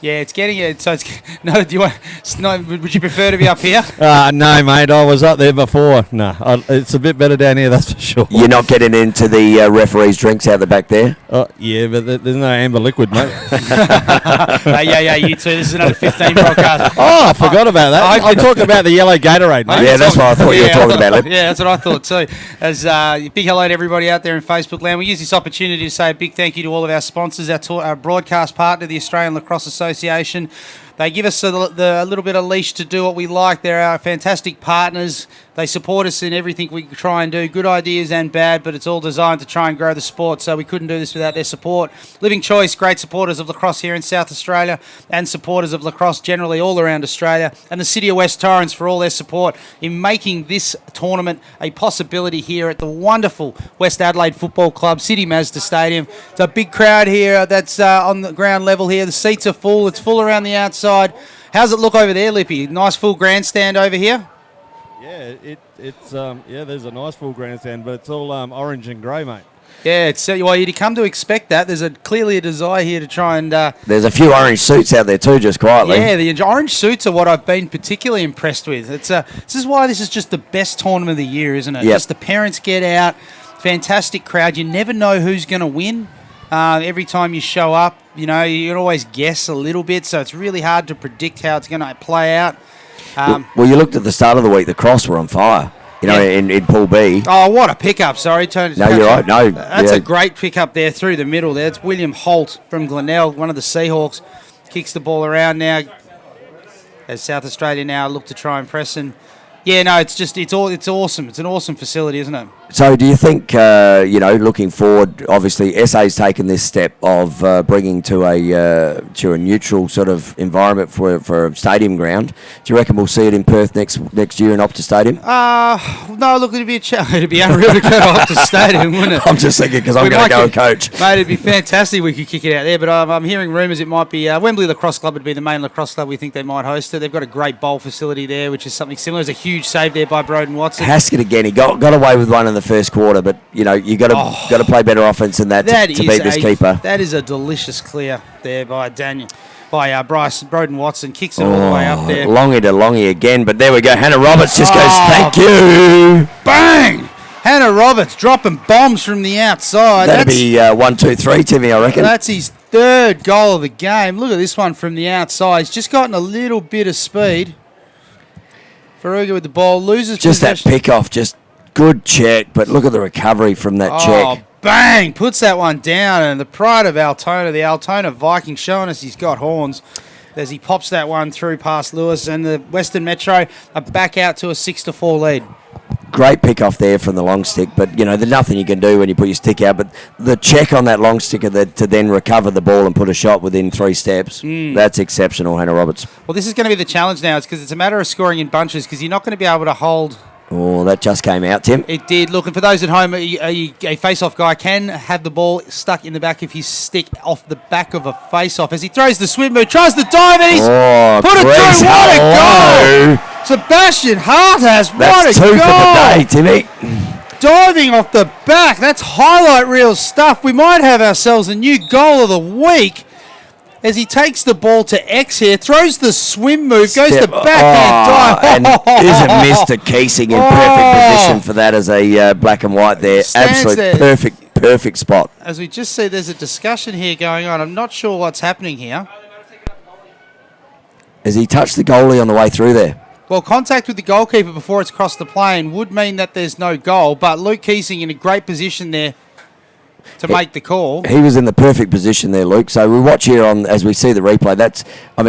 Yeah, it's getting it. So it's no. Do you want? No, would you prefer to be up here? No, mate. I was up there before. No, it's a bit better down here. That's for sure. You're not getting into the referee's drinks out the back there. Yeah, but there's no amber liquid, mate. Yeah, you two. This is another 15 broadcast. I forgot about that. I'm talking about the yellow Gatorade, mate. Yeah, that's what I thought you were talking about. Yeah, that's what I thought too. As big hello to everybody out there in Facebook land. We use this opportunity to say a big thank you to all of our sponsors, our broadcast partner, the Australian Lacrosse Association. Association. They give us a little bit of leash to do what we like. They're our fantastic partners. They support us in everything we try and do, good ideas and bad, but it's all designed to try and grow the sport, so we couldn't do this without their support. Living Choice, great supporters of lacrosse here in South Australia and supporters of lacrosse generally all around Australia, and the City of West Torrens for all their support in making this tournament a possibility here at the wonderful West Adelaide Football Club, City Mazda Stadium. It's a big crowd here that's on the ground level here. The seats are full. It's full around the outside. How's it look over there, Lippy? Nice full grandstand over here? Yeah, there's a nice full grandstand, but it's all orange and grey, mate. Yeah, it's well, you'd come to expect that. There's clearly a desire here to try and... there's a few orange suits out there too, just quietly. Yeah, the orange suits are what I've been particularly impressed with. This is why this is just the best tournament of the year, isn't it? Yep. Just the parents get out, fantastic crowd. You never know who's going to win. Every time you show up, you know, you can always guess a little bit, so it's really hard to predict how it's going to play out. Well, you looked at the start of the week, the Cross were on fire, you know, in Pool B. Oh, what a pickup. Sorry, Tony. No, you're right. No. That's a great pickup there through the middle there. It's William Holt from Glenelg, one of the Seahawks. Kicks the ball around now as South Australia now look to try and press. And, yeah, no, it's awesome. It's an awesome facility, isn't it? So do you think, looking forward, obviously SA's taken this step of bringing to a neutral sort of environment for a stadium ground. Do you reckon we'll see it in Perth next year in Optus Stadium? No, look, it'd be it'd be unreal to go to Optus Stadium, wouldn't it? I'm just thinking because I'm going to go and coach. Mate, it'd be fantastic if we could kick it out there, but I'm hearing rumours it might be Wembley Lacrosse Club would be the main lacrosse club we think they might host it. They've got a great bowl facility there, which is something similar. There's a huge save there by Broden Watson. Haskett again, he got away with one in the first quarter, but you know you got to play better offense than that to beat this keeper. That is a delicious clear there by Bryce. Broden Watson kicks it all the way up there. Longy to Longy again, but there we go. Hannah Roberts just goes, thank you. Bang! Hannah Roberts dropping bombs from the outside. That'll be 1, 2, 3, Timmy, I reckon. That's his third goal of the game. Look at this one from the outside. He's just gotten a little bit of speed. Faruga with the ball, loses just possession. That pick-off, just good check, but look at the recovery from that check. Bang! Puts that one down, and the pride of Altona, the Altona Viking, showing us he's got horns as he pops that one through past Lewis, and the Western Metro are back out to a 6-4 lead. Great pick-off there from the long stick, but, you know, there's nothing you can do when you put your stick out, but the check on that long sticker to then recover the ball and put a shot within 3 steps, that's exceptional, Hannah Roberts. Well, this is going to be the challenge now. It's because it's a matter of scoring in bunches because you're not going to be able to hold... Oh, that just came out, Tim. It did. Look, and for those at home, a face-off guy can have the ball stuck in the back of his stick off the back of a face-off. As he throws the swim move, tries the dive, and he's put it through. What a goal! Sebastian Hartas, what a goal! That's 2 for the day, Timmy. Diving off the back. That's highlight reel stuff. We might have ourselves a new goal of the week. As he takes the ball to X here, throws the swim move, goes to backhand dive. And isn't Mr. Keesing in perfect position for that as a black and white there. Absolute perfect spot. As we just see, there's a discussion here going on. I'm not sure what's happening here. As he touched the goalie on the way through there. Well, contact with the goalkeeper before it's crossed the plane would mean that there's no goal, but Luke Keesing in a great position there to make the call. He was in the perfect position there, Luke. So we watch here as we see the replay.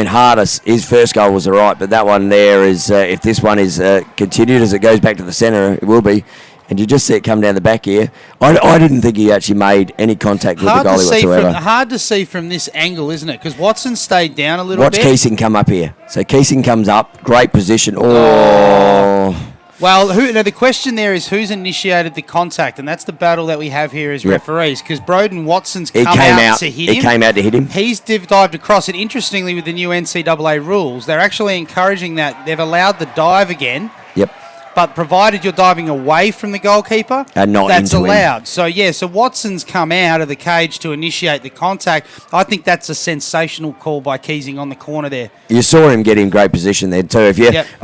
Hardis, his first goal was all right, but that one there is, if this one is continued as it goes back to the centre, it will be. And you just see it come down the back here. I didn't think he actually made any contact with the goalie whatsoever. Hard to see from this angle, isn't it? Because Watson stayed down a little bit. Watch Keesing come up here. So Keesing comes up, great position. Oh. Well, the question there is who's initiated the contact, and that's the battle that we have here as referees, because Broden Watson's come out to hit him. He came out to hit him. He's dived across it. Interestingly, with the new NCAA rules, they're actually encouraging that. They've allowed the dive again. Yep. But provided you're diving away from the goalkeeper, and not that's into allowed. Him. So Watson's come out of the cage to initiate the contact. I think that's a sensational call by Keesing on the corner there. You saw him get in great position there too.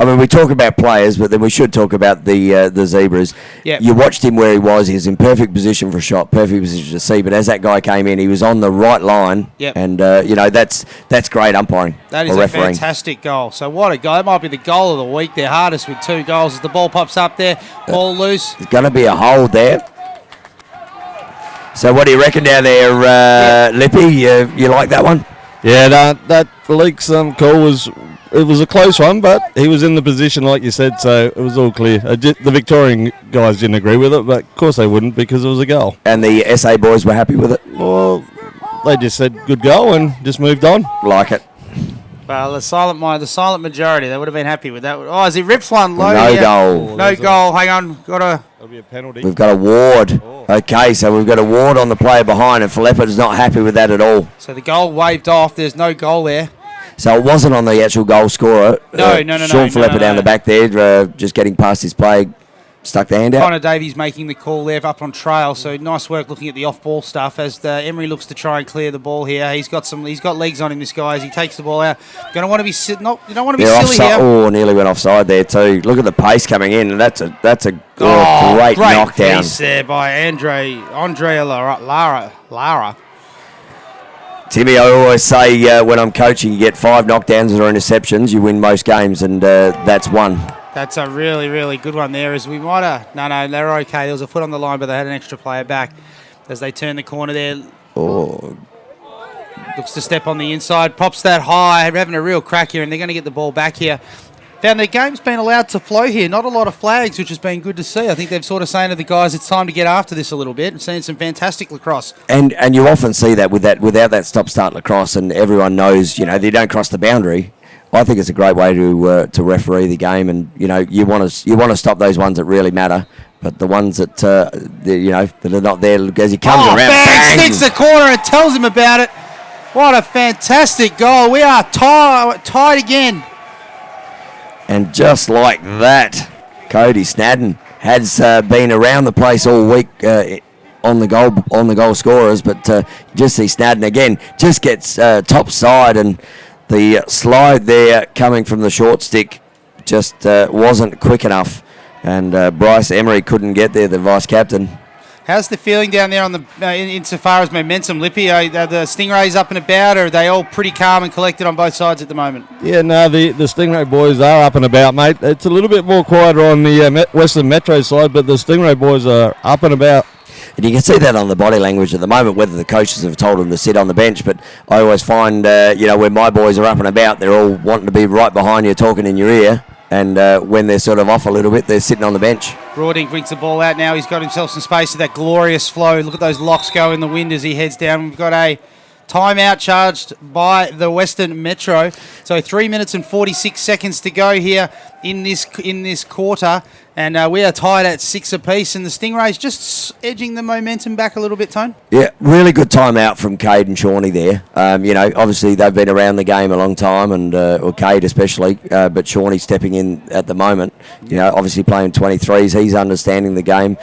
I mean, we talk about players, but then we should talk about the Zebras. Yep. You watched him where he was. He was in perfect position for a shot, perfect position to see. But as that guy came in, he was on the right line. Yep. And that's great umpiring. That is a fantastic goal. So what a goal! That might be the goal of the week there. Hardest with 2 goals as the ball pops up there. Ball loose. There's going to be a hold there. So what do you reckon down there, Lippy? You like that one? Yeah, that Leaks call was a close one, but he was in the position like you said, so it was all clear. The Victorian guys didn't agree with it, but of course they wouldn't because it was a goal. And the SA boys were happy with it? Well, they just said good goal and just moved on. Like it. Well, the silent majority, they would have been happy with that. Oh, as he rips one low. No here. goal. No goal. Hang on. That'll be a penalty. We've got a ward. Okay, so we've got a ward on the player behind, and Philippid's not happy with that at all. So the goal waved off. There's no goal there. So it wasn't on the actual goal scorer. No. Sean Philippid down the back there, just getting past his play, stuck the hand out. Connor Davies making the call there up on trail. So nice work looking at the off-ball stuff as Emery looks to try and clear the ball here. He's got legs on him, this guy, as he takes the ball out. You don't want to be silly here. Oh, nearly went offside there too. Look at the pace coming in, and that's a great knockdown. Piece there by Andrea Lara. Timmy, I always say when I'm coaching, you get 5 knockdowns or interceptions, you win most games, and that's one. That's a really, really good one there. As we might have... No, they're okay. There was a foot on the line, but they had an extra player back as they turn the corner there. Oh. Looks to step on the inside. Pops that high. They're having a real crack here, and they're going to get the ball back here. Found the game's been allowed to flow here. Not a lot of flags, which has been good to see. I think they've sort of saying to the guys, it's time to get after this a little bit. And seeing some fantastic lacrosse. And you often see that without that stop-start lacrosse, and everyone knows, they don't cross the boundary. I think it's a great way to referee the game, and you want to stop those ones that really matter, but the ones that that are not there as he comes around, bang! Sticks the corner and tells him about it. What a fantastic goal! We are tied again, and just like that, Cody Snadden has been around the place all week on the goal scorers, but you just see Snadden again just gets top side and. The slide there coming from the short stick just wasn't quick enough, and Bryce Emery couldn't get there, the vice captain. How's the feeling down there on the insofar as momentum, Lippy? Are the Stingrays up and about, or are they all pretty calm and collected on both sides at the moment? Yeah, no, the Stingray boys are up and about, mate. It's a little bit more quieter on the Western Metro side, but the Stingray boys are up and about. And you can see that on the body language at the moment, whether the coaches have told them to sit on the bench. But I always find, when my boys are up and about, they're all wanting to be right behind you, talking in your ear. And when they're sort of off a little bit, they're sitting on the bench. Broading brings the ball out now. He's got himself some space with that glorious flow. Look at those locks go in the wind as he heads down. We've got a timeout charged by the Western Metro. So 3 minutes and 46 seconds to go here in this quarter. And we are tied at 6 apiece, and the Stingrays just edging the momentum back a little bit, Tone. Yeah, really good timeout from Cade and Shawnee there. Obviously they've been around the game a long time, and or Cade especially, but Shawnee stepping in at the moment. Obviously playing 23s, he's understanding the game.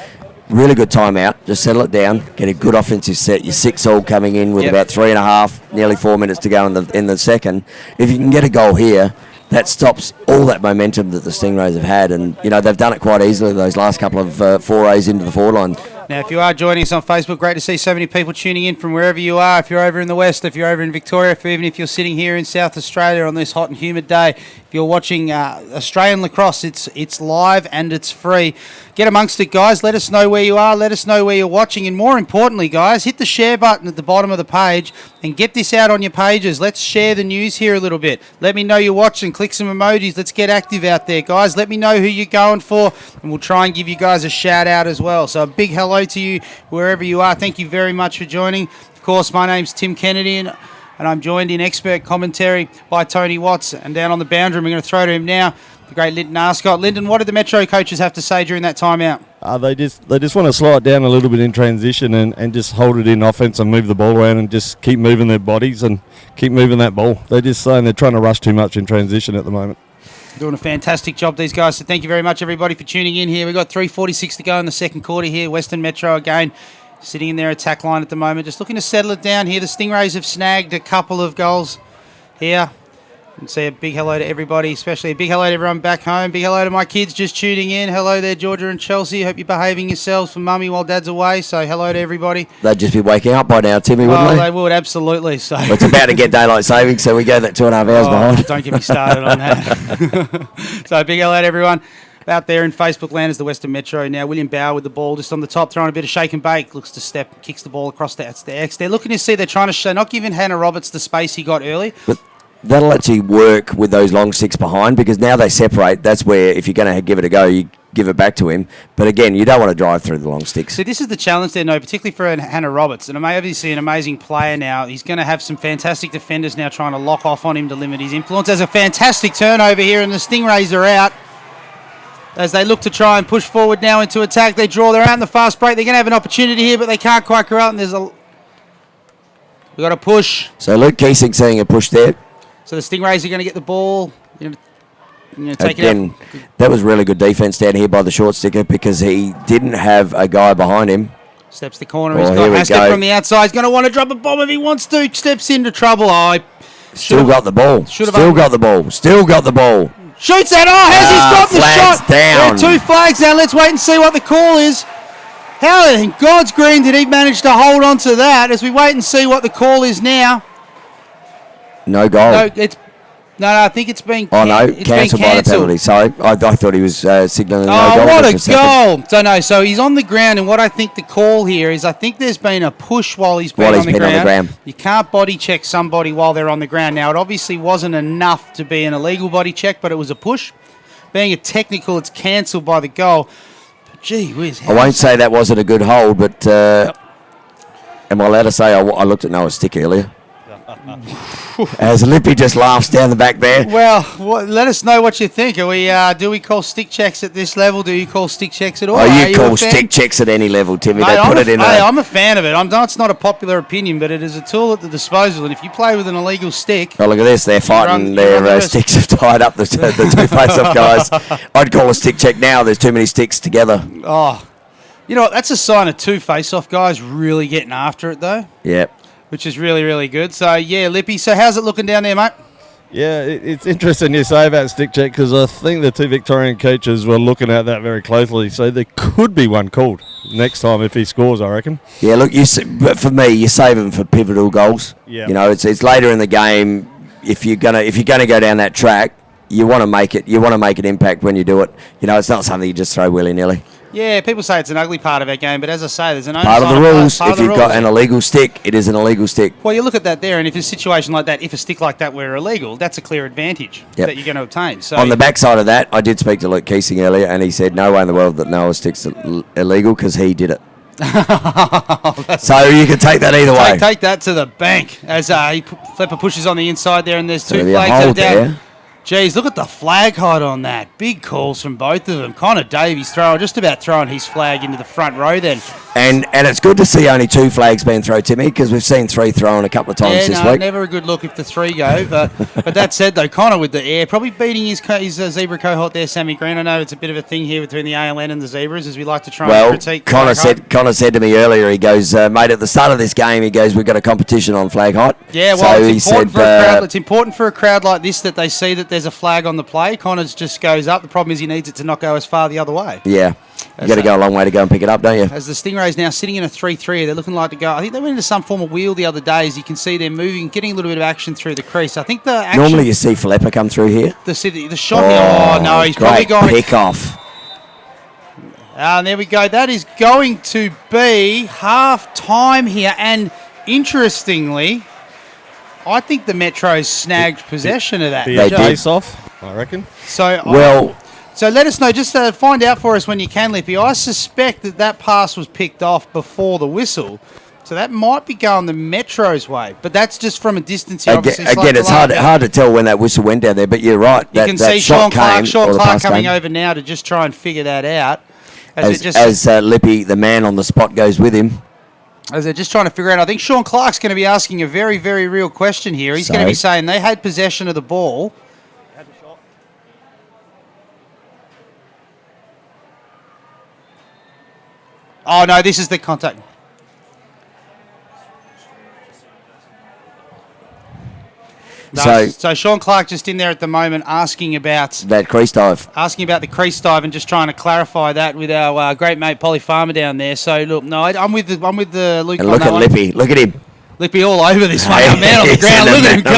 Really good timeout. Just settle it down. Get a good offensive set. Your 6-all coming in with about 3.5, nearly 4 minutes to go in the second. If you can get a goal here, that stops all that momentum that the Stingrays have had, and they've done it quite easily those last couple of forays into the forward line. Now, if you are joining us on Facebook, great to see so many people tuning in from wherever you are. If you're over in the West, if you're over in Victoria, even if you're sitting here in South Australia on this hot and humid day, if you're watching Australian lacrosse, it's live and it's free. Get amongst it, guys. Let us know where you are. Let us know where you're watching. And more importantly, guys, hit the share button at the bottom of the page and get this out on your pages. Let's share the news here a little bit. Let me know you're watching. Click some emojis. Let's get active out there, guys. Let me know who you're going for, and we'll try and give you guys a shout out as well. So a big hello to you wherever you are. Thank you very much for joining. Of course, my name's Tim Kennedy, and I'm joined in expert commentary by Tony Watts. And down on the boundary, we're going to throw to him now, the great Lyndon Arscott. Lyndon, what did the Metro coaches have to say during that timeout? They just want to slow it down a little bit in transition and just hold it in offense and move the ball around and just keep moving their bodies and keep moving that ball. They're just saying they're trying to rush too much in transition at the moment. Doing a fantastic job, these guys. So thank you very much, everybody, for tuning in here. We've got 3:46 to go in the second quarter here. Western Metro again sitting in their attack line at the moment. Just looking to settle it down here. The Stingrays have snagged a couple of goals here. And say a big hello to everybody, especially a big hello to everyone back home. Big hello to my kids just tuning in. Hello there, Georgia and Chelsea. Hope you're behaving yourselves for mummy while dad's away. So hello to everybody. They'd just be waking up by now, Timmy, wouldn't they? They would, absolutely. So it's about to get daylight savings, so we go that 2.5 hours behind. Don't get me started on that. So big hello to everyone. Out there in Facebook land is the Western Metro now. William Bauer with the ball just on the top, throwing a bit of shake and bake. Looks to step, kicks the ball across the X. They're looking to see, they're trying to show, not giving Hannah Roberts the space he got early. But that'll actually work with those long sticks behind, because now they separate. That's where, if you're going to give it a go, you give it back to him. But again, you don't want to drive through the long sticks. So this is the challenge there, no, particularly for Hannah Roberts. And obviously an amazing player now. He's going to have some fantastic defenders now trying to lock off on him to limit his influence. There's a fantastic turnover here, and the Stingrays are out as they look to try and push forward now into attack. They draw, they're out in the fast break. They're going to have an opportunity here, but they can't quite go out, and we've got a push. So Luke Keesing seeing a push there. So the Stingrays are going to get the ball. Take Again, it out. That was really good defence down here by the short sticker, because he didn't have a guy behind him. Steps the corner. Oh, He's here we got Hastek go. from the outside. He's going to want to drop a bomb if he wants to. Steps into trouble. Still got the ball. Still got the ball. Still got the ball. Shoots that. Has he got the flags shot? down. There are 2 flags down. Let's wait and see what the call is. How in God's green did he manage to hold on to that as we wait and see what the call is now? No goal. No, I think it's been cancelled by the penalty. Sorry, I thought he was signalling no goal. Oh, what a goal. So, no, so he's on the ground, and what I think the call here is I think there's been a push while he's been on the ground. You can't body check somebody while they're on the ground. Now, it obviously wasn't enough to be an illegal body check, but it was a push. Being a technical, it's cancelled by the goal. But, gee whiz. I won't say that wasn't a good hold, but am I allowed to say I looked at Noah's stick earlier? As Lippy just laughs down the back there. Well, let us know what you think. Do we call stick checks at this level? Do you call stick checks at all? You call stick checks at any level, Timmy. Mate, I'm a fan of it. It's not a popular opinion, but it is a tool at the disposal. And if you play with an illegal stick... Oh, look at this. They're fighting. Their sticks have tied up the two face-off guys. I'd call a stick check now. There's too many sticks together. Oh, you know what? That's a sign of 2 face-off guys really getting after it, though. Yep. Which is really, really good. So, yeah, Lippy. So, how's it looking down there, mate? Yeah, it's interesting you say about stick check, because I think the 2 Victorian coaches were looking at that very closely. So there could be one called next time if he scores, I reckon. Yeah, look, but for me, you save them for pivotal goals. Yeah. You know, it's later in the game. If you're gonna go down that track, you want to make it. You want to make an impact when you do it. You know, it's not something you just throw willy-nilly. Yeah, people say it's an ugly part of our game, but as I say, there's an part of the rules. If you've got an illegal stick, it is an illegal stick. Well, you look at that there, and if a situation like that, if a stick like that were illegal, that's a clear advantage that you're going to obtain. So on the backside of that, I did speak to Luke Keesing earlier, and he said no way in the world that Noah's stick's illegal because he did it. So you can take that either way. Take that to the bank as Flipper pushes on the inside there, and there's 2 flags down. There. Jeez, look at the flag height on that. Big calls from both of them. Connor Davies just about throwing his flag into the front row then. And it's good to see only 2 flags being thrown, Timmy, because we've seen 3 thrown a couple of times this week. Never a good look if the 3 go. But that said, though, Connor with the air, probably beating his zebra cohort there, Sammy Green. I know it's a bit of a thing here between the ALN and the Zebras, as we like to try and critique. Connor said to me earlier, he goes, mate, at the start of this game, he goes, we've got a competition on flag height. Yeah, well, so it's important for a crowd like this that they see that there's a flag on the play. Connors just goes up. The problem is he needs it to not go as far the other way. Yeah. You got to go a long way to go and pick it up, don't you? As the Stingrays now sitting in a 3-3, they're looking like to go. I think they went into some form of wheel the other day. As you can see, they're moving, getting a little bit of action through the crease. I think the action... Normally you see Filippa come through here. The shot. No, he's probably going... pick off. And there we go. That is going to be half time here. And interestingly, I think the Metros snagged possession of that. The face off, I reckon. So let us know. Just find out for us when you can, Lippy. I suspect that pass was picked off before the whistle. So that might be going the Metro's way. But that's just from a distance here. Again, it's hard to tell when that whistle went down there. But you're right. You can see Sean Clark coming over now to just try and figure that out. As Lippy, the man on the spot, goes with him. As they're just trying to figure out. I think Sean Clark's going to be asking a very, very real question here. He's going to be saying they had possession of the ball. Oh, no, this is the contact. No, so Sean Clark just in there at the moment asking about... that crease dive. Asking about the crease dive and just trying to clarify that with our great mate Polly Farmer down there. So, look, no, I'm with the Luke and look at Lippy. Look at him. Lippy all over this one. Man on the ground. Look at him go.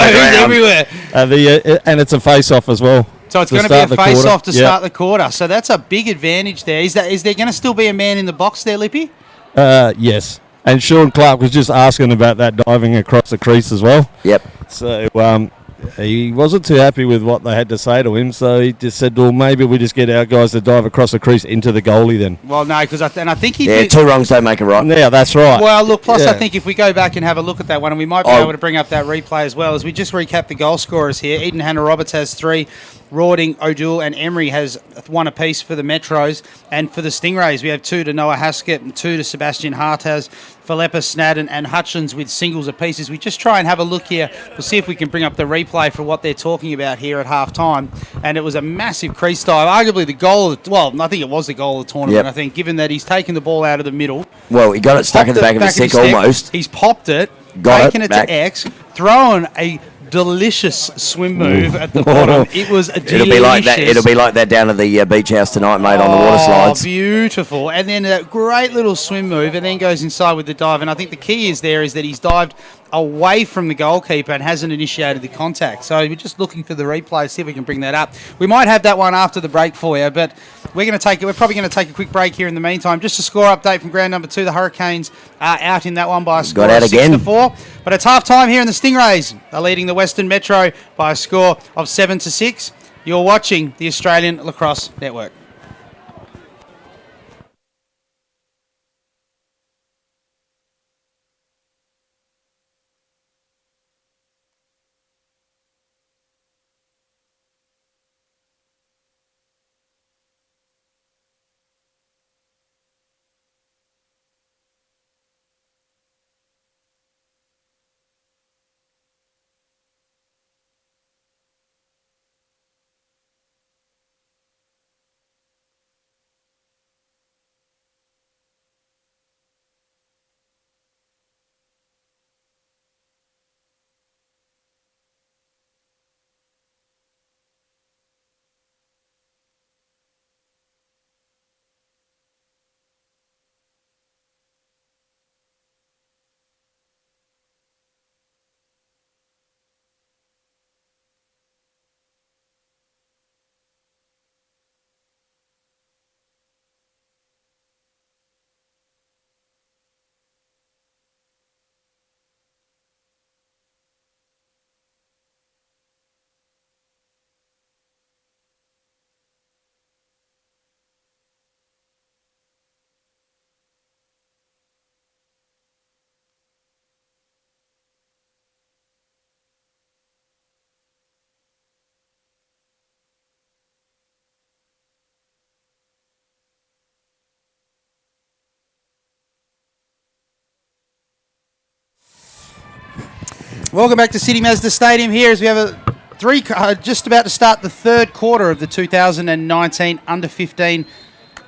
He's everywhere. And it's a face-off as well. So it's going to be a face-off to start the quarter. So that's a big advantage there. Is there going to still be a man in the box there, Lippy? Yes. And Sean Clark was just asking about that diving across the crease as well. Yep. So he wasn't too happy with what they had to say to him, so he just said, well, maybe we just get our guys to dive across the crease into the goalie then. Well, no, because I think he did. Two wrongs don't make a right. Yeah, that's right. Well, look, plus I think if we go back and have a look at that one, and we might be able to bring up that replay as well, as we just recap the goal scorers here. Eden Hannah-Roberts has 3. Rawding, O'Doul and Emery has 1 apiece for the Metros. And for the Stingrays, we have 2 to Noah Haskett and 2 to Sebastian Hartaz, Philippa Snadden and Hutchins with singles apiece. As we just try and have a look here, we'll see if we can bring up the replay for what they're talking about here at half-time. And it was a massive crease dive, arguably the goal of I think it was the goal of the tournament, I think, given that he's taken the ball out of the middle. Well, he got it stuck in the back of his stick almost. He's popped it, taken it to X, thrown a delicious swim move at the bottom. It was delicious. It'll be like that down at the beach house tonight, mate, on the water slides. Beautiful. And then a great little swim move, and then goes inside with the dive. And I think the key is that he's dived away from the goalkeeper and hasn't initiated the contact. So we're just looking for the replay, see if we can bring that up. We might have that one after the break for you, but we're probably going to take a quick break here in the meantime. Just a score update from ground number 2. The Hurricanes are out in that one by a score of 6-4. But it's half time here, and the Stingrays are leading the Western Metro by a score of 7-6. You're watching the Australian Lacrosse Network. Welcome back to City Mazda Stadium here as we have just about to start the third quarter of the 2019 Under-15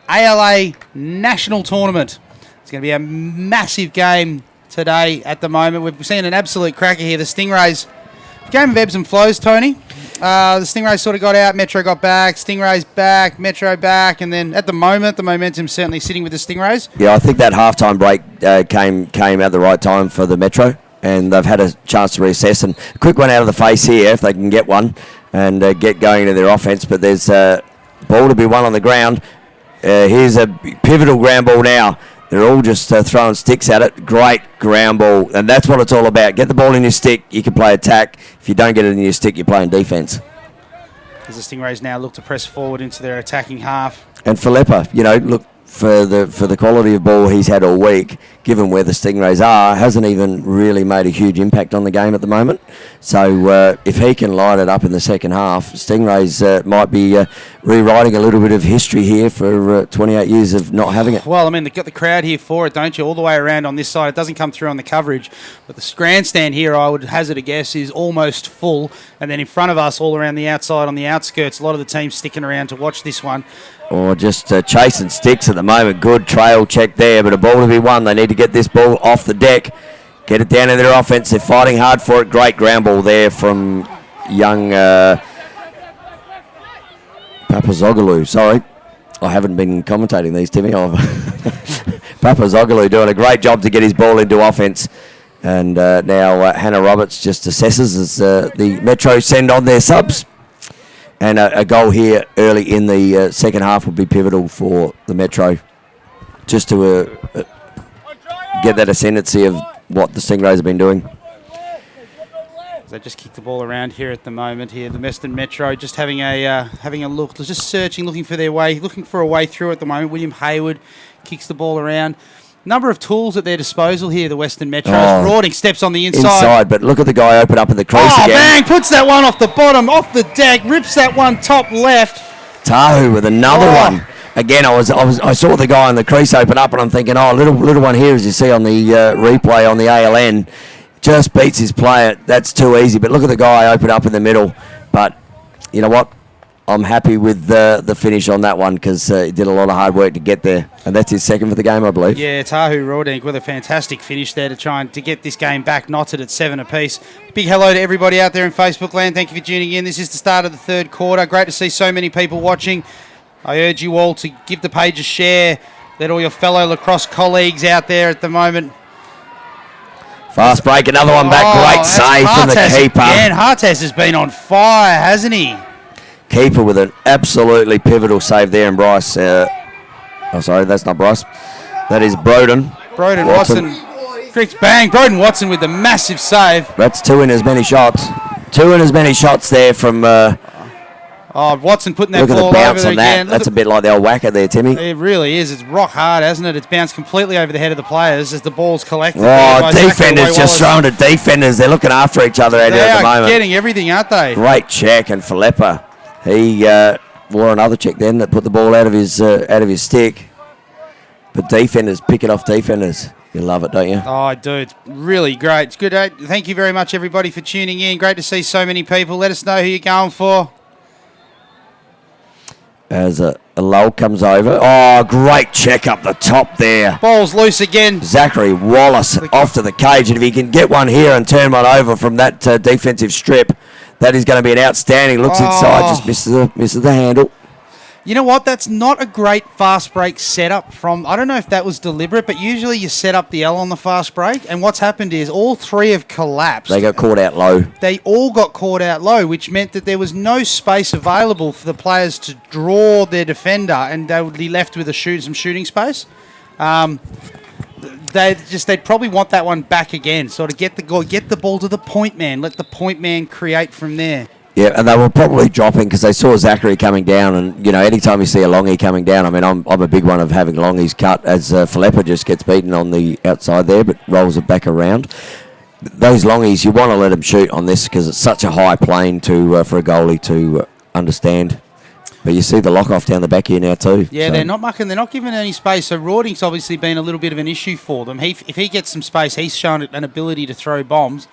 ALA National Tournament. It's going to be a massive game today at the moment. We've seen an absolute cracker here. The Stingrays, game of ebbs and flows, Tony. The Stingrays sort of got out, Metro got back, Stingrays back, Metro back, and then at the moment, the momentum's certainly sitting with the Stingrays. Yeah, I think that halftime break came at the right time for the Metro, and they've had a chance to reassess. And a quick one out of the face here, if they can get one, and get going into their offence. But there's a ball to be won on the ground. Here's a pivotal ground ball now. They're all just throwing sticks at it. Great ground ball, and that's what it's all about. Get the ball in your stick, you can play attack. If you don't get it in your stick, you're playing defence. As the Stingrays now look to press forward into their attacking half. And Philippa, look, for the quality of ball he's had all week, given where the Stingrays are, hasn't even really made a huge impact on the game at the moment. So if he can light it up in the second half, Stingrays might be rewriting a little bit of history here for 28 years of not having it. Well, I mean, they've got the crowd here for it, don't you? All the way around on this side. It doesn't come through on the coverage. But the grandstand here, I would hazard a guess, is almost full. And then in front of us, all around the outside, on the outskirts, a lot of the teams sticking around to watch this one. Or just chasing sticks at the moment. Good trail check there, but a ball to be won. They need to get this ball off the deck, get it down in their offence. They're fighting hard for it. Great ground ball there from young Papazoglou. Sorry, I haven't been commentating these, Timmy. Papazoglou doing a great job to get his ball into offence. And now Hannah Roberts just assesses as the Metro send on their subs. And a goal here early in the second half would be pivotal for the Metro, just to get that ascendancy of what the Stingrays have been doing. They just kick the ball around here at the moment. Here, the Western Metro just having a look, just searching, looking for their way, looking for a way through at the moment. William Hayward kicks the ball around. Number of tools at their disposal here, the Western Metro. Rawding steps on the inside. But look at the guy open up in the crease again. Bang! Puts that one off the bottom, off the deck, rips that one top left. Tahu with another one. Again, I saw the guy in the crease open up, and I'm thinking, little one here, as you see on the replay on the ALN, just beats his player. That's too easy. But look at the guy open up in the middle. But you know what? I'm happy with the finish on that one because he did a lot of hard work to get there. And that's his second for the game, I believe. Yeah, Tahu Rawding with a fantastic finish there to try and to get this game back knotted at 7 apiece. Big hello to everybody out there in Facebook land. Thank you for tuning in. This is the start of the third quarter. Great to see so many people watching. I urge you all to give the page a share. Let all your fellow lacrosse colleagues out there at the moment. Fast break, another one back. Great save from the keeper. Again, Hartes has been on fire, hasn't he? Keeper with an absolutely pivotal save there, and Bryce. Sorry, that's not Bryce. That is Broden. Broden Watson. Cricks bang. Broden Watson with the massive save. That's two in as many shots. Two in as many shots there from. Watson putting that ball over. Look at the bounce on that. Again. That's a bit like the old whacker there, Timmy. It really is. It's rock hard, hasn't it? It's bounced completely over the head of the players as the ball's collected. Defenders just throwing to defenders. They're looking after each other out here at the moment. They're getting everything, aren't they? Great check, and Philippa, he wore another check then that put the ball out of his stick. But defenders picking off defenders. You love it, don't you? Oh, I do. It's really great. It's good. Thank you very much, everybody, for tuning in. Great to see so many people. Let us know who you're going for. As a lull comes over. Oh, great check up the top there. Ball's loose again. Zachary Wallace off to the cage. And if he can get one here and turn one over from that defensive strip, that is going to be an outstanding. Looks inside, just misses the handle. You know what? That's not a great fast break setup from... I don't know if that was deliberate, but usually you set up the L on the fast break, and what's happened is all three have collapsed. They got caught out low. They all got caught out low, which meant that there was no space available for the players to draw their defender, and they would be left with some shooting space. They'd probably want that one back again. Sort of get the ball to the point man. Let the point man create from there. Yeah, and they were probably dropping because they saw Zachary coming down, and anytime you see a longie coming down, I mean, I'm a big one of having longies cut as Philippa just gets beaten on the outside there, but rolls it back around. Those longies, you want to let them shoot on this because it's such a high plane for a goalie to understand. But you see the lock off down the back here now too. Yeah, so they're not mucking. They're not giving any space. So Rawding's obviously been a little bit of an issue for them. If he gets some space, he's shown an ability to throw bombs.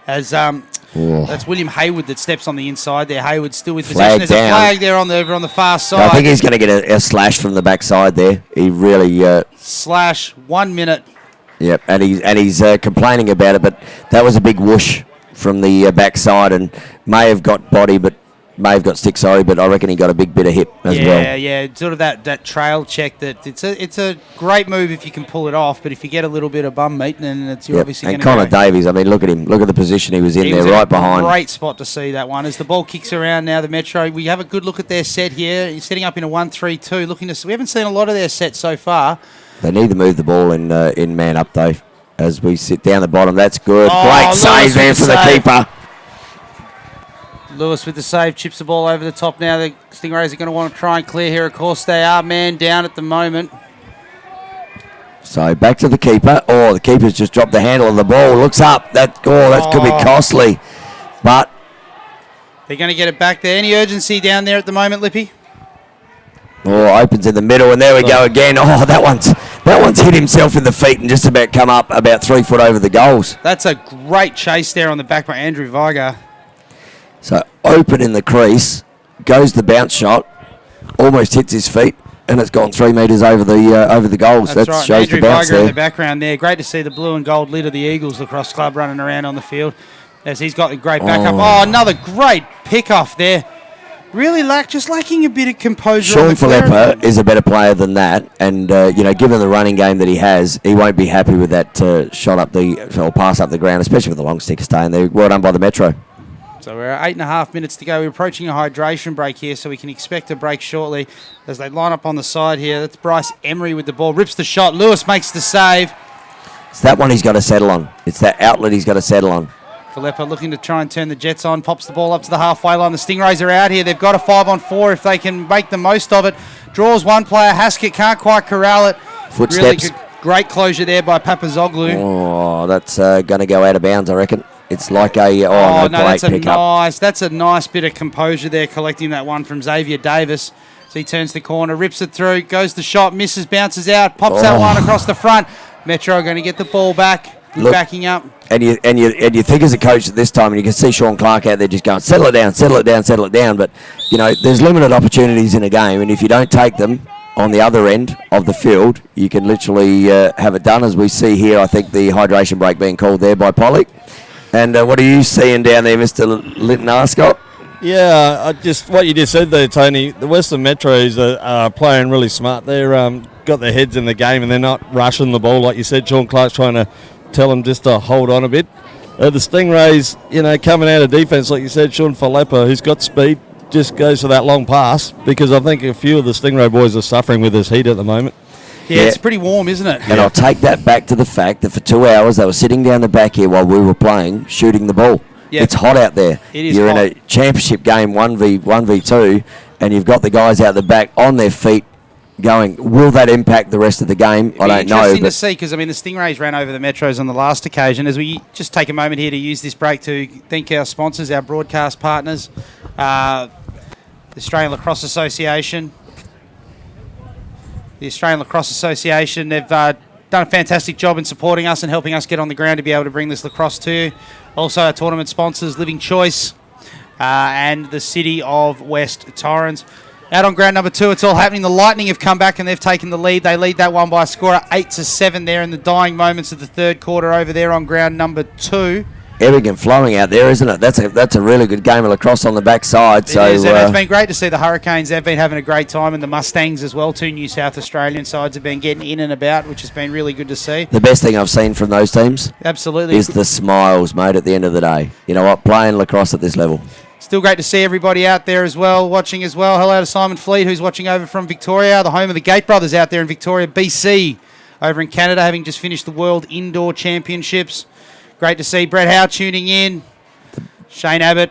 As that's William Hayward that steps on the inside there. Hayward still with possession. There's a flag there on the far side. I think he's going to get a slash from the backside there. He really slash 1 minute. Yep, and he's complaining about it, but that was a big whoosh from the backside, and may have got body, but may have got stick. Sorry, but I reckon he got a big bit of hip as well. Yeah, sort of that trail check. That it's a great move if you can pull it off, but if you get a little bit of bum meat, then you're obviously going to. And Connor Davies, I mean, look at him. Look at the position he was in there, right behind. Great spot to see that one. As the ball kicks around now, the Metro. We have a good look at their set here. He's setting up in a 1-3-2. We haven't seen a lot of their sets so far. They need to move the ball in man up though. As we sit down the bottom, that's good. Great save there for the keeper. Lewis with the save, chips the ball over the top now. The Stingrays are going to want to try and clear here. Of course, they are man down at the moment. So back to the keeper. Oh, the keeper's just dropped the handle of the ball. Looks up. That could be costly. But they're going to get it back there. Any urgency down there at the moment, Lippy? Oh, opens in the middle, and there we go again. Oh, that one's hit himself in the feet and just about come up about 3 foot over the goals. That's a great chase there on the back by Andrew Vigar. So open in the crease, goes the bounce shot, almost hits his feet, and it's gone 3 metres over the goals. That's right. Shows Andrew the bounce Vigar there. in the background there. Great to see the blue and gold lid of the Eagles lacrosse club running around on the field as he's got a great backup. Oh, another great pick off there. Really lacking a bit of composure. Sean Philippa is a better player than that, and given the running game that he has, he won't be happy with that shot up or pass up the ground, especially with the long stick staying there. Well done by the Metro. So we're at 8.5 minutes to go. We're approaching a hydration break here, so we can expect a break shortly as they line up on the side here. That's Bryce Emery with the ball. Rips the shot. Lewis makes the save. It's that one he's got to settle on. It's that outlet he's got to settle on. Filippo looking to try and turn the Jets on. Pops the ball up to the halfway line. The Stingrays are out here. They've got a 5-on-4 if they can make the most of it. Draws one player. Haskett can't quite corral it. Footsteps. Really good, great closure there by Papazoglu. Oh, that's going to go out of bounds, I reckon. It's like a no, that's a pickup. That's a nice bit of composure there, collecting that one from Xavier Davis. So he turns the corner, rips it through, goes the shot, misses, bounces out, pops that one across the front. Metro are going to get the ball back, backing up. And you think as a coach at this time, and you can see Sean Clark out there just going, settle it down, settle it down, settle it down. But you know, there's limited opportunities in a game, and if you don't take them on the other end of the field, you can literally have it done. As we see here, I think the hydration break being called there by Pollock. And what are you seeing down there, Mr. Linton Arscott? Yeah, what you just said there, Tony. The Western Metros are playing really smart. They're got their heads in the game and they're not rushing the ball like you said. Sean Clark's trying to tell them just to hold on a bit. The Stingrays, coming out of defence like you said, Sean Filippo, who's got speed, just goes for that long pass because I think a few of the Stingray boys are suffering with this heat at the moment. Yeah, it's pretty warm, isn't it? And I'll take that back to the fact that for 2 hours they were sitting down the back here while we were playing, shooting the ball. Yep. It's hot out there. You're in a championship game, 1v2, and you've got the guys out the back on their feet going. Will that impact the rest of the game? I don't know. Interesting to see because, the Stingrays ran over the Metros on the last occasion. As we just take a moment here to use this break to thank our sponsors, our broadcast partners, the Australian Lacrosse Association. The Australian Lacrosse Association, they've done a fantastic job in supporting us and helping us get on the ground to be able to bring this lacrosse to you. Also, our tournament sponsors, Living Choice and the City of West Torrens. Out on ground number 2, it's all happening. The Lightning have come back and they've taken the lead. They lead that one by a score of 8-7 there in the dying moments of the third quarter over there on ground number 2. Ebbing and flowing out there, isn't it? That's a really good game of lacrosse on the backside. It is, and it's been great to see the Hurricanes. They've been having a great time, and the Mustangs as well. 2 New South Australian sides have been getting in and about, which has been really good to see. The best thing I've seen from those teams, absolutely, is the smiles, mate. At the end of the day, you know what? Playing lacrosse at this level. Still great to see everybody out there as well, watching as well. Hello to Simon Fleet, who's watching over from Victoria, the home of the Gate Brothers out there in Victoria, BC, over in Canada, having just finished the World Indoor Championships. Great to see Brett Howe tuning in. Shane Abbott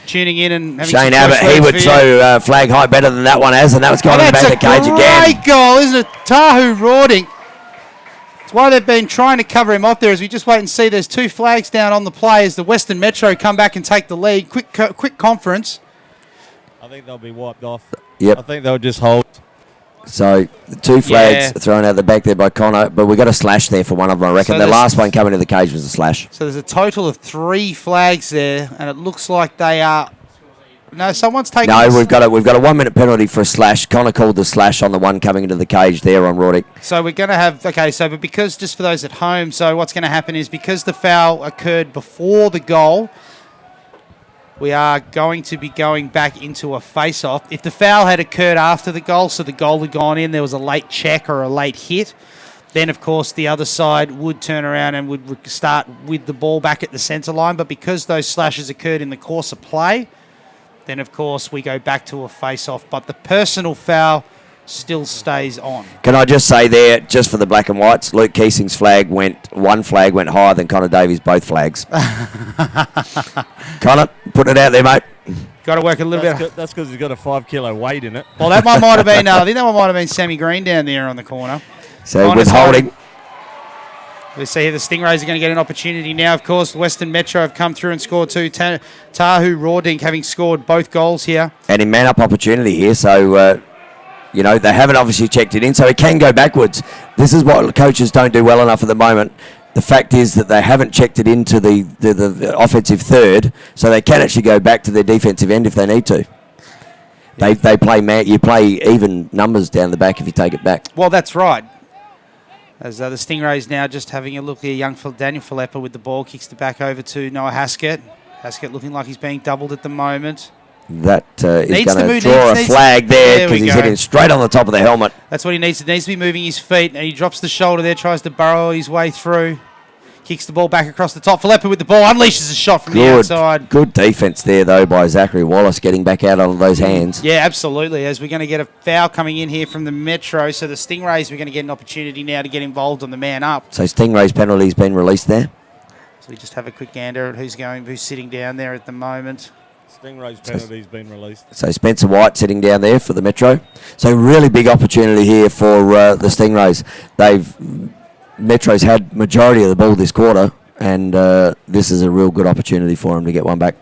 tuning in and having Shane Abbott, he would throw flag high better than that one has, and that was going back the cage again. That's a great goal, isn't it? Tahu Rawding. That's why they've been trying to cover him off there as we just wait and see. There's 2 flags down on the play as the Western Metro come back and take the lead. Quick conference. I think they'll be wiped off. Yep. I think they'll just hold. So, the 2 flags thrown out the back there by Connor, but we got a slash there for one of them, I reckon. So the last one coming to the cage was a slash. So there's a total of 3 flags there, and it looks like they are... No, someone's taking... No, we've got a 1-minute penalty for a slash. Connor called the slash on the one coming into the cage there on Roddick. So we're going to have... Okay, so but because, just for those at home, so what's going to happen is because the foul occurred before the goal, we are going to be going back into a face-off. If the foul had occurred after the goal, so the goal had gone in, there was a late check or a late hit, then, of course, the other side would turn around and would start with the ball back at the centre line. But because those slashes occurred in the course of play, then, of course, we go back to a face-off. But the personal foul still stays on. Can I just say there, just for the black and whites, Luke Keesing's one flag went higher than Connor Davies' both flags. Connor, put it out there, mate. Got to work a little bit. That's because he's got a 5-kilo weight in it. Well, that one might have been, I think that one might have been Sammy Green down there on the corner. So withholding. We see here the Stingrays are going to get an opportunity now. Of course, Western Metro have come through and scored 2. Tahu Rawdink having scored both goals here. And in man-up opportunity here, so... they haven't obviously checked it in, so it can go backwards. This is what coaches don't do well enough at the moment. The fact is that they haven't checked it into the offensive third, so they can actually go back to their defensive end if they need to. They play you play even numbers down the back if you take it back. Well, that's right. As the Stingrays now just having a look here, young Daniel Filippo with the ball, kicks the back over to Noah Haskett. Haskett looking like he's being doubled at the moment. That is going to draw a flag there because he's hitting straight on the top of the helmet. That's what he needs. He needs to be moving his feet, and he drops the shoulder there, tries to burrow his way through. Kicks the ball back across the top. Filippa with the ball. Unleashes a shot from the outside. Good defence there, though, by Zachary Wallace getting back out on those hands. Yeah, absolutely. As we're going to get a foul coming in here from the Metro. So the Stingrays, we're going to get an opportunity now to get involved on the man up. So Stingrays penalty's been released there. So we just have a quick gander at who's sitting down there at the moment. Stingrays penalty's been released. So Spencer White sitting down there for the Metro. So really big opportunity here for the Stingrays. Metro's had majority of the ball this quarter, and this is a real good opportunity for them to get one back.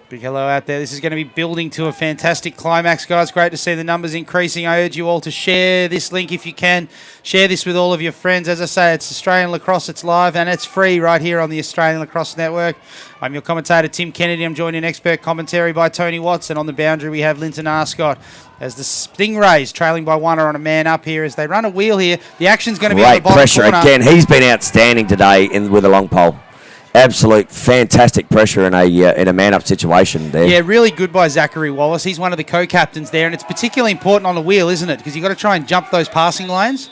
Big hello out there. This is going to be building to a fantastic climax, guys. Great to see the numbers increasing. I urge you all to share this link if you can. Share this with all of your friends. As I say, it's Australian Lacrosse. It's live and it's free right here on the Australian Lacrosse Network. I'm your commentator, Tim Kennedy. I'm joined in expert commentary by Tony Watts. And on the boundary, we have Linton Arscott. As the Stingrays trailing by one are on a man up here as they run a wheel here. The action's going to be on the bottom pressure corner. Again. He's been outstanding today with a long pole. Absolute fantastic pressure in a man-up situation there. Yeah, really good by Zachary Wallace. He's one of the co-captains there, and it's particularly important on the wheel, isn't it? Because you've got to try and jump those passing lanes.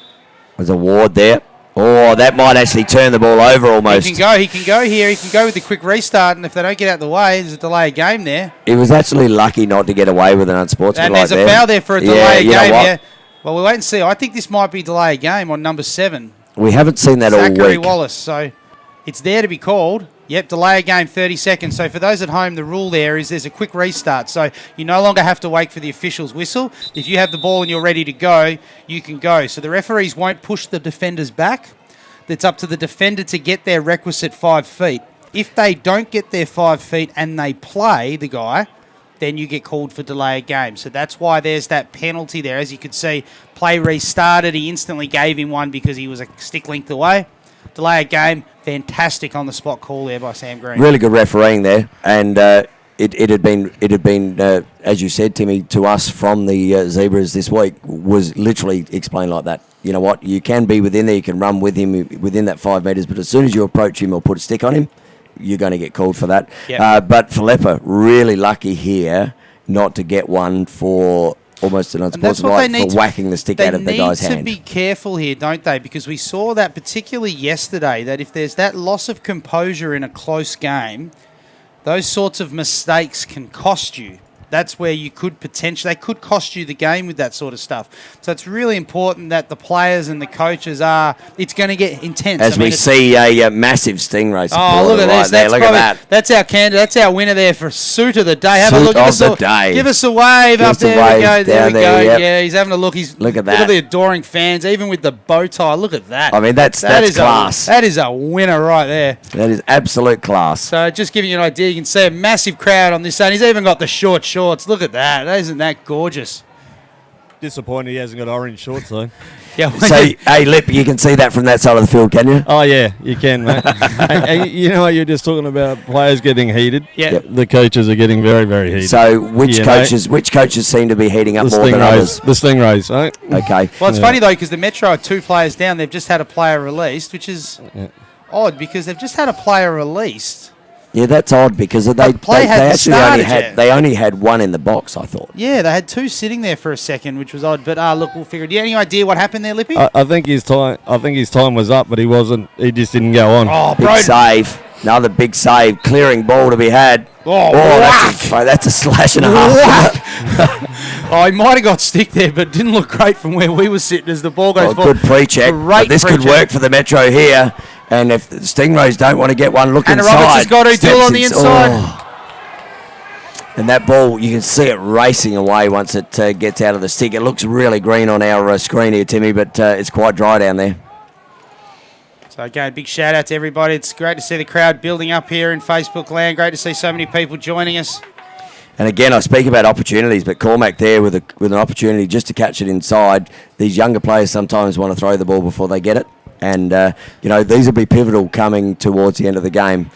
There's a Ward there. Oh, that might actually turn the ball over almost. He can go here. He can go with the quick restart, and if they don't get out of the way, there's a delay of game there. He was actually lucky not to get away with an unsportsmanlike And there's a foul there for a delay of game. Yeah. Well, we'll wait and see. I think this might be delay of game on number 7. We haven't seen that all week. Zachary Wallace. So it's there to be called. Yep, delay a game 30 seconds. So for those at home, the rule there is there's a quick restart. So you no longer have to wait for the official's whistle. If you have the ball and you're ready to go, you can go. So the referees won't push the defenders back. It's up to the defender to get their requisite 5 feet. If they don't get their 5 feet and they play the guy, then you get called for delay of game. So that's why there's that penalty there. As you can see, play restarted. He instantly gave him one because he was a stick length away. Delay of game, fantastic on the spot call there by Sam Green. Really good refereeing there, and it had been as you said, Timmy, to us from the Zebras this week was literally explained like that. You know what? You can be within there, you can run with him within that 5 metres, but as soon as you approach him or put a stick on him, you're going to get called for that. Yep. But Filippa, really lucky here not to get one for almost an unsportsmanlike for whacking the stick out of the guy's hand. They need to be careful here, don't they? Because we saw that particularly yesterday, that if there's that loss of composure in a close game, those sorts of mistakes can cost you. That's where you could they could cost you the game with that sort of stuff. So it's really important that the players and the coaches it's going to get intense. As we see a massive Stingray supporter. Oh, look at right this. there. Look at that. That's our candidate. That's our winner there for suit of the day. Have Suit a look. Give us a wave up there. There we go. Yep. Yeah, he's having a look. Look at that. Look at the adoring fans, even with the bow tie. Look at that. I mean, that's class. That is a winner right there. That is absolute class. So just giving you an idea, you can see a massive crowd on this side. He's even got the short shorts. Look at that. Isn't that gorgeous? Disappointed he hasn't got orange shorts though. Yeah. So, hey, Lip, you can see that from that side of the field, can you? Oh yeah, you can, mate. and you know what you're just talking about? Players getting heated. Yeah. Yep. The coaches are getting very, very heated. So which coaches seem to be heating up more than others? The Stingrays, right? Okay. Well, it's funny though because the Metro are 2 players down. They've just had a player released, which is odd because they've just had a player released. Yeah, that's odd because they only had one in the box, I thought. Yeah, they had 2 sitting there for a second, which was odd. But look, we'll figure it. Do you have any idea what happened there, Lippy? I think his time was up, but he wasn't. He just didn't go on. Oh, big save. Another big save. Clearing ball to be had. Oh, that's a slash and a half. Oh, he might have got stick there, but didn't look great from where we were sitting as the ball goes forward. Good pre-check. This could work for the Metro here. And if the Stingrays don't want to get one, look Anna inside. Roberts has got O'Toole on the inside. And that ball, you can see it racing away once it gets out of the stick. It looks really green on our screen here, Timmy, but it's quite dry down there. So again, big shout out to everybody. It's great to see the crowd building up here in Facebook land. Great to see so many people joining us. And again, I speak about opportunities, but Cormac there with an opportunity just to catch it inside. These younger players sometimes want to throw the ball before they get it. And, these will be pivotal coming towards the end of the game.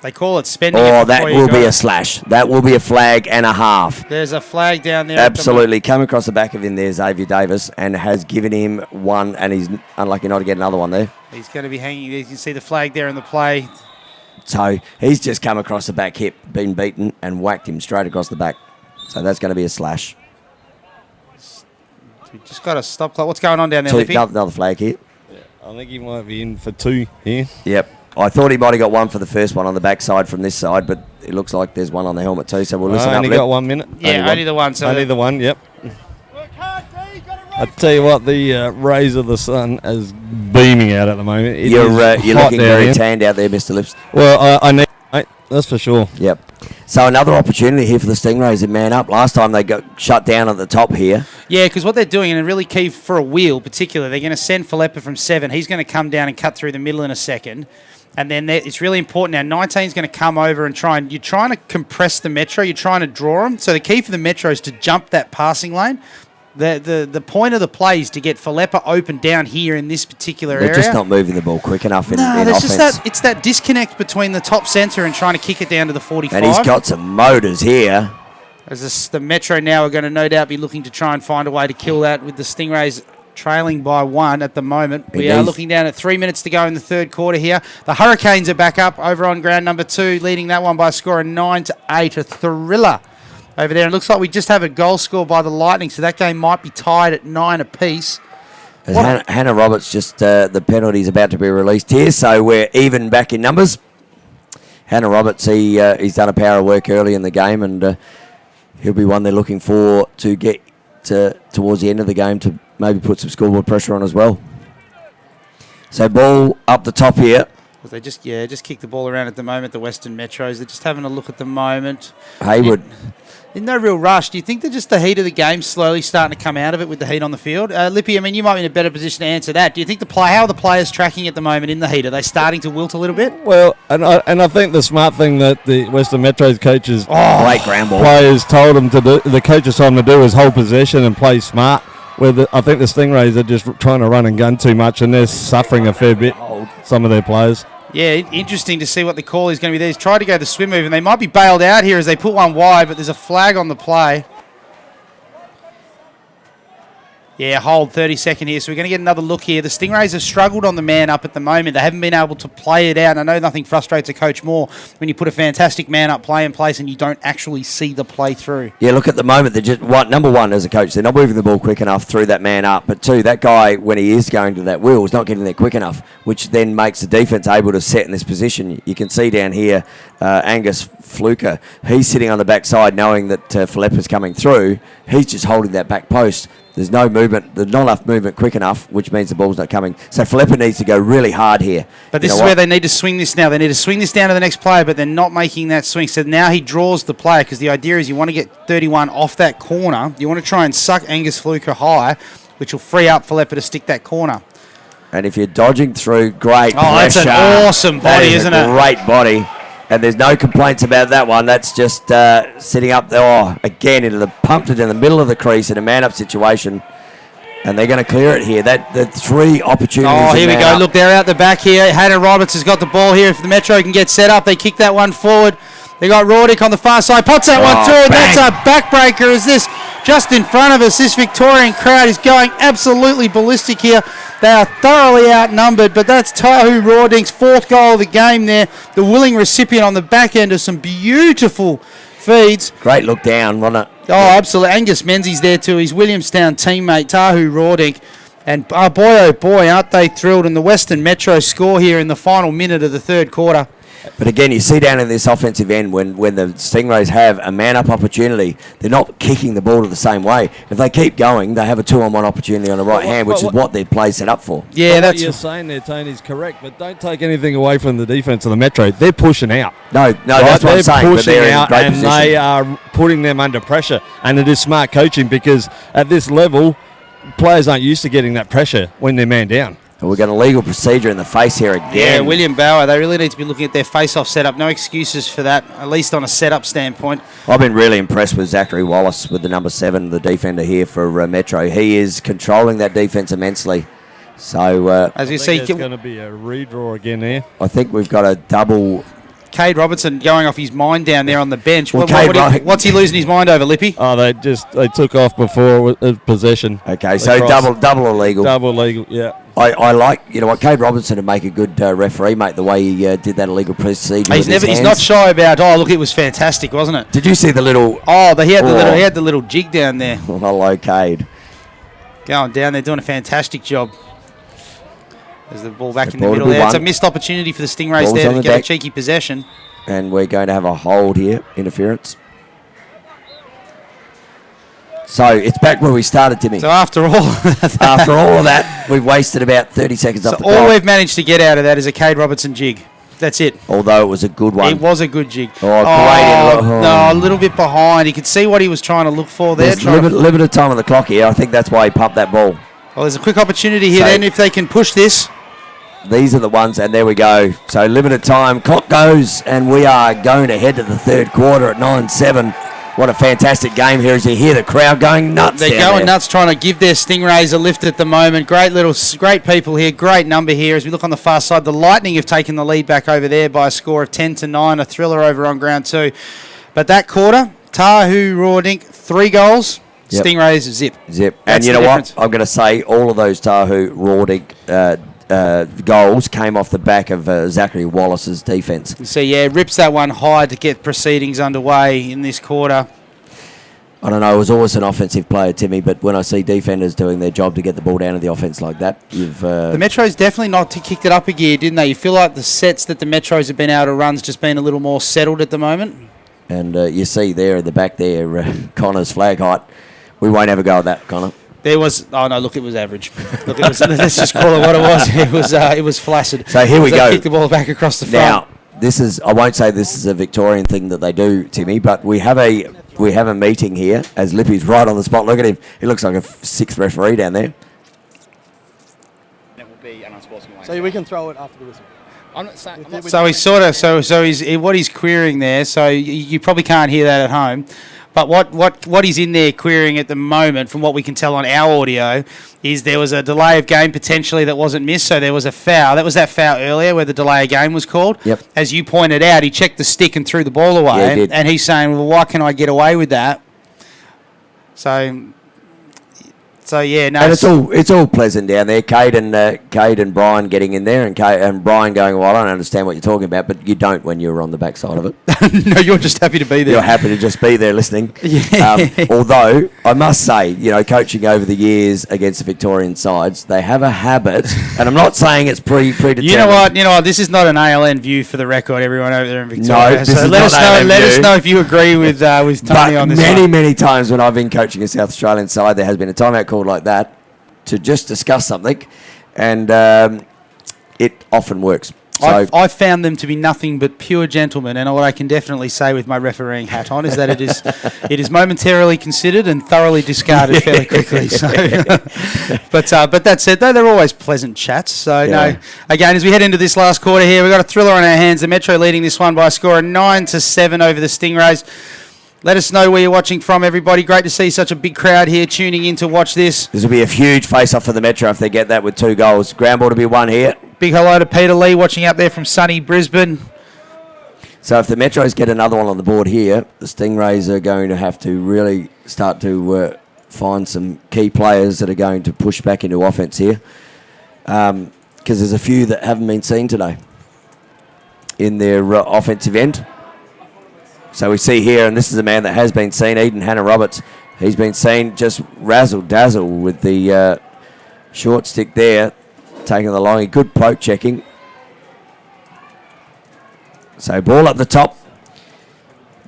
They call it spending. Oh, that will be a slash. That will be a flag and a half. There's a flag down there. Absolutely. Come across the back of him there, Xavier Davis, and has given him one, and he's unlucky not to get another one there. He's going to be hanging. You can see the flag there in the play. So he's just come across the back hip, been beaten, and whacked him straight across the back. So that's going to be a slash. We just got to stop. What's going on down there, Lippy? Another flag here. I think he might be in for 2 here. Yep. I thought he might have got one for the first one on the backside from this side, but it looks like there's one on the helmet too. So we'll listen up. Only got 1 minute. Yeah, only the one. So only the one. Yep. I tell you what, the rays of the sun is beaming out at the moment. You're looking very tanned out there, Mr. Lips. Well, I need, mate, that's for sure. Yep. So another opportunity here for the Stingrays in man up. Last time they got shut down at the top here. Yeah, because what they're doing, and really key for a wheel particularly, they're going to send Philippa from 7. He's going to come down and cut through the middle in a second. And then it's really important now. 19 is going to come over and you're trying to compress the Metro. You're trying to draw them. So the key for the Metro is to jump that passing lane. The point of the play is to get Philippa open down here in this particular area. They're just not moving the ball quick enough in offense. It's that disconnect between the top centre and trying to kick it down to the 45. And he's got some motors here. As the Metro now are going to no doubt be looking to try and find a way to kill that with the Stingrays trailing by 1 at the moment. We are looking down at 3 minutes to go in the third quarter here. The Hurricanes are back up over on ground number 2, leading that one by a score of 9-8. A thriller over there. It looks like we just have a goal score by the Lightning, so that game might be tied at 9 apiece. Hannah Roberts just, the penalty's about to be released here, so we're even back in numbers. Hannah Roberts, he's done a power of work early in the game, and he'll be one they're looking for to get towards the end of the game to maybe put some scoreboard pressure on as well. So ball up the top here. They just kick the ball around at the moment, the Western Metros. They're just having a look at the moment. Haywood. In no real rush. Do you think that just the heat of the game slowly starting to come out of it with the heat on the field? Lippy, I mean, you might be in a better position to answer that. Do you think how are the players tracking at the moment in the heat? Are they starting to wilt a little bit? Well, and I think the smart thing that the Western Metros coaches, great ground ball, players told them to do, the coaches told them to do is hold possession and play smart. Where I think the Stingrays are just trying to run and gun too much, and they're suffering a fair bit, some of their players. Yeah, interesting to see what the call is going to be there. He's tried to go the swim move, and they might be bailed out here as they put one wide, but there's a flag on the play. Yeah, hold 30-second here. So we're going to get another look here. The Stingrays have struggled on the man up at the moment. They haven't been able to play it out. I know nothing frustrates a coach more when you put a fantastic man up play in place and you don't actually see the play through. Yeah, look, at the moment, they're just number one as a coach, they're not moving the ball quick enough through that man up. But two, that guy, when he is going to that wheel, is not getting there quick enough, which then makes the defence able to set in this position. You can see down here, Angus Fluker, he's sitting on the backside knowing that Philippa's coming through. He's just holding that back post. There's no movement. There's not enough movement quick enough, which means the ball's not coming. So Philippa needs to go really hard here. But this is where they need to swing this now. They need to swing this down to the next player, but they're not making that swing. So now he draws the player because the idea is you want to get 31 off that corner. You want to try and suck Angus Fluker high, which will free up Philippa to stick that corner. And if you're dodging through, great pressure. That's an awesome body, isn't it? Great body. And there's no complaints about that one. That's just sitting up there, again, pumped it in the middle of the crease in a man-up situation. And they're going to clear it here. The three opportunities. Oh, here we go. Look, they're out the back here. Hannah Roberts has got the ball here. If the Metro can get set up, they kick that one forward. They got Rordick on the far side. Pots that one through, and that's a backbreaker. Is this just in front of us? This Victorian crowd is going absolutely ballistic here. They are thoroughly outnumbered, but that's Tahu Rordick's fourth goal of the game there. The willing recipient on the back end of some beautiful feeds. Great look down, wasn't it? Oh, absolutely. Angus Menzies there too. His Williamstown teammate, Tahu Rordick. And oh boy, aren't they thrilled. And the Western Metro score here in the final minute of the third quarter. But again, you see down in this offensive end when the Stingrays have a man-up opportunity, they're not kicking the ball to the same way. If they keep going, they have a 2-on-1 opportunity on the right hand, which is what their play set up for. Yeah, that's what you're saying there, Tony, is correct. But don't take anything away from the defense of the Metro. They're pushing out. No, that's what I'm saying. They're pushing out, and position. they are putting them under pressure. And it is smart coaching because at this level, players aren't used to getting that pressure when they're man down. And we've got a legal procedure in the face here again. Yeah, William Bauer, they really need to be looking at their face-off setup. No excuses for that, at least on a setup standpoint. I've been really impressed with Zachary Wallace with the number 7, the defender here for Metro. He is controlling that defence immensely. So, as you see, it's going to be a redraw again here. I think we've got a double. Cade Robertson going off his mind down there on the bench. Well, what's he losing his mind over, Lippy? Oh, they took off before possession. Okay, so double illegal. Double illegal, yeah. I like, you know what, Cade Robertson would make a good referee, mate, the way he did that illegal procedure. He's not shy about, look, it was fantastic, wasn't it? Did you see the little... he had the little jig down there. Hello, Cade. Going down there, doing a fantastic job. There's the ball back in the middle there. It's a missed opportunity for the Stingrays there to get a cheeky possession. And we're going to have a hold here, interference. So it's back where we started, Timmy. So after all of that, we've wasted about 30 seconds off the clock. All we've managed to get out of that is a Cade Robertson jig. That's it. Although it was a good one. It was a good jig. Oh, great. No, a little bit behind. You could see what he was trying to look for there. There's limited time on the clock here. I think that's why he pumped that ball. Well, there's a quick opportunity here then if they can push this. These are the ones, and there we go. So limited time. Clock goes, and we are going to head to the third quarter at 9-7. What a fantastic game here as you hear the crowd going nuts. They're going nuts trying to give their Stingrays a lift at the moment. Great people here. Great number here. As we look on the far side, the Lightning have taken the lead back over there by a score of 10-9. A thriller over on ground 2. But that quarter, Tahu Rawdink, 3 goals. Yep. Stingrays zip. That's and you know what? I'm going to say all of those Tahu Rawdink goals came off the back of Zachary Wallace's defence. So, yeah, rips that one high to get proceedings underway in this quarter. I don't know, it was always an offensive player, Timmy, but when I see defenders doing their job to get the ball down to the offence like that, the Metros definitely not kicked it up a gear, didn't they? You feel like the sets that the Metros have been able to run's just been a little more settled at the moment? And you see there at the back there, Connor's flag height. We won't have a go at that, Connor. There was it was average. Look, let's just call it what it was. It was flaccid. So here we go. Kick the ball back across the front. Now, I won't say this is a Victorian thing that they do, Timmy, but we have a meeting here as Lippy's right on the spot. Look at him. He looks like a 6th referee down there. It will be an unsportsmanlike. So we can throw it after the whistle. So what he's querying there. So you probably can't hear that at home. But what he's in there querying at the moment, from what we can tell on our audio, is there was a delay of game potentially that wasn't missed. So there was a foul. That was that foul earlier where the delay of game was called. Yep. As you pointed out, he checked the stick and threw the ball away. Yeah, he did. And he's saying, well, why can I get away with that? So yeah, no. And it's all pleasant down there. Cade and Brian getting in there, and Brian going, well, I don't understand what you're talking about, but you don't when you're on the backside of it. No, you're just happy to be there. You're happy to just be there listening. Yeah. Although I must say, coaching over the years against the Victorian sides, they have a habit, and I'm not saying it's predetermined. You know what? This is not an ALN view for the record, everyone over there in Victoria. No, this is let us know if you agree with Tony on this. Many times when I've been coaching a South Australian side, there has been a timeout call like that to just discuss something, and it often works. So I've found them to be nothing but pure gentlemen, and what I can definitely say with my refereeing hat on is that it is momentarily considered and thoroughly discarded fairly quickly. So, but that said, though, they're always pleasant chats. So yeah. No, again, as we head into this last quarter here, we've got a thriller on our hands. The Metro leading this one by a score of 9-7 over the Stingrays. Let us know where you're watching from, everybody. Great to see such a big crowd here tuning in to watch this. This will be a huge face-off for the Metro if they get that with 2 goals. Ground ball to be won here. Big hello to Peter Lee watching out there from sunny Brisbane. So if the Metros get another one on the board here, the Stingrays are going to have to really start to find some key players that are going to push back into offence here. Because there's a few that haven't been seen today in their offensive end. So we see here, and this is a man that has been seen, Eden Hannah-Roberts. He's been seen just razzle-dazzle with the short stick there, taking the long. Good poke checking. So ball up the top.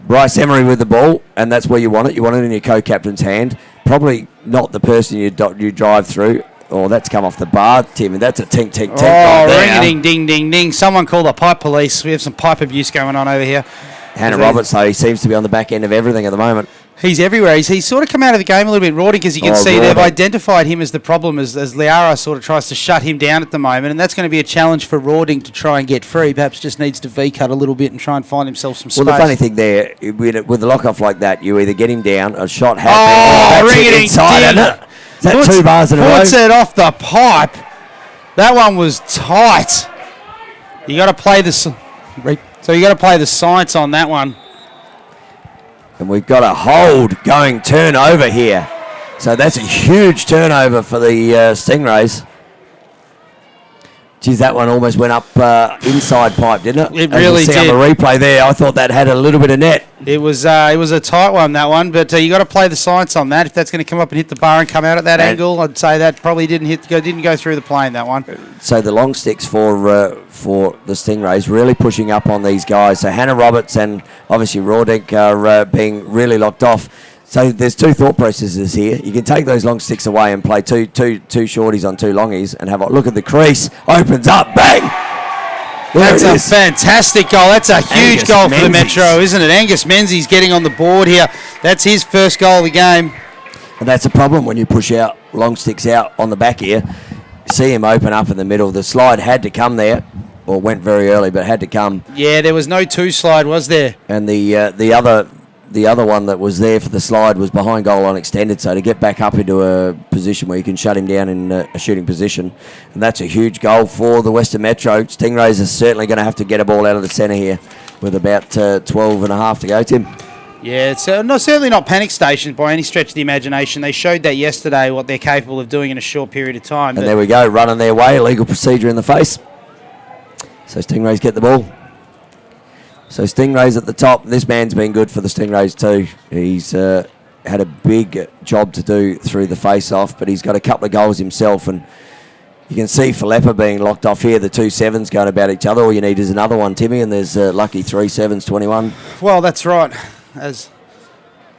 Bryce Emery with the ball, and that's where you want it. You want it in your co-captain's hand. Probably not the person you drive through. Oh, that's come off the bar, Tim, and that's a tink. Ring-a-ding, ding. Someone call the pipe police. We have some pipe abuse going on over here. Hannah-Roberts, though, he seems to be on the back end of everything at the moment. He's everywhere. He's sort of come out of the game a little bit rorting, because you can see they've identified him as the problem as Liara sort of tries to shut him down at the moment, and that's going to be a challenge for Rawding to try and get free. Perhaps just needs to V-cut a little bit and try and find himself some space. Well, the funny thing there, with the lock-off like that, you either get him down, a shot happens, ring inside, isn't it? Is that 2 bars in a row? Puts it off the pipe. That one was tight. You got to play the science on that one. And we've got a hold going turnover here. So that's a huge turnover for the Stingrays. Geez, that one almost went up inside pipe, didn't it? It As really you see did. on the replay there, I thought that had a little bit of net. It was a tight one, that one, but you got to play the science on that. If that's going to come up and hit the bar and come out at that angle, I'd say that probably didn't go through the plane, that one. So the long sticks for the Stingrays really pushing up on these guys. So Hannah Roberts and obviously Rawdink are being really locked off. So there's two thought processes here. You can take those long sticks away and play two shorties on two longies and have a look at the crease. Opens up, bang! That's a fantastic goal. That's a huge Angus goal for the Menzies. Metro, isn't it? Angus Menzies getting on the board here. That's his first goal of the game. And that's a problem when you push out long sticks out on the back here. See him open up in the middle. The slide had to come there, or went very early, but had to come. Yeah, there was no two slide, was there? And the other one that was there for the slide was behind goal on extended, so to get back up into a position where you can shut him down in a shooting position. And that's a huge goal for the Western Metro. Stingrays are certainly going to have to get a ball out of the centre here with about 12 and a half to go, Tim. Yeah, it's certainly not panic stations by any stretch of the imagination. They showed that yesterday, what they're capable of doing in a short period of time. And there we go, running their way, illegal procedure in the face. So Stingrays get the ball. So Stingrays at the top. This man's been good for the Stingrays too. He's had a big job to do through the face-off, but he's got a couple of goals himself. And you can see Philippa being locked off here. The 2 sevens going about each other. All you need is another one, Timmy, and there's lucky 3 sevens, 21. Well, that's right. As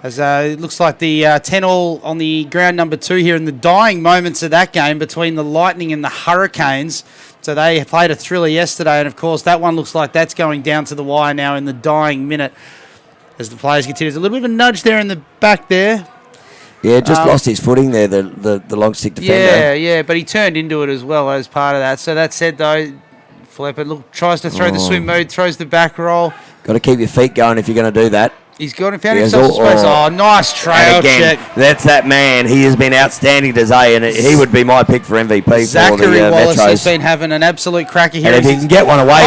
it looks like the 10-all on the ground number 2 here in the dying moments of that game between the Lightning and the Hurricanes. So they played a thriller yesterday, and of course that one looks like that's going down to the wire now in the dying minute as the players continue. There's a little bit of a nudge there in the back there. Yeah, just lost his footing there, the long stick defender. Yeah, but he turned into it as well as part of that. So that said, though, Philippa tries to throw the swim mode, throws the back roll. Got to keep your feet going if you're going to do that. He's found himself some space. Oh, nice trail check. That's that man. He has been outstanding today, and he would be my pick for MVP for the Zachary Wallace Metros. has been having an absolute cracker here. And if he can get one away,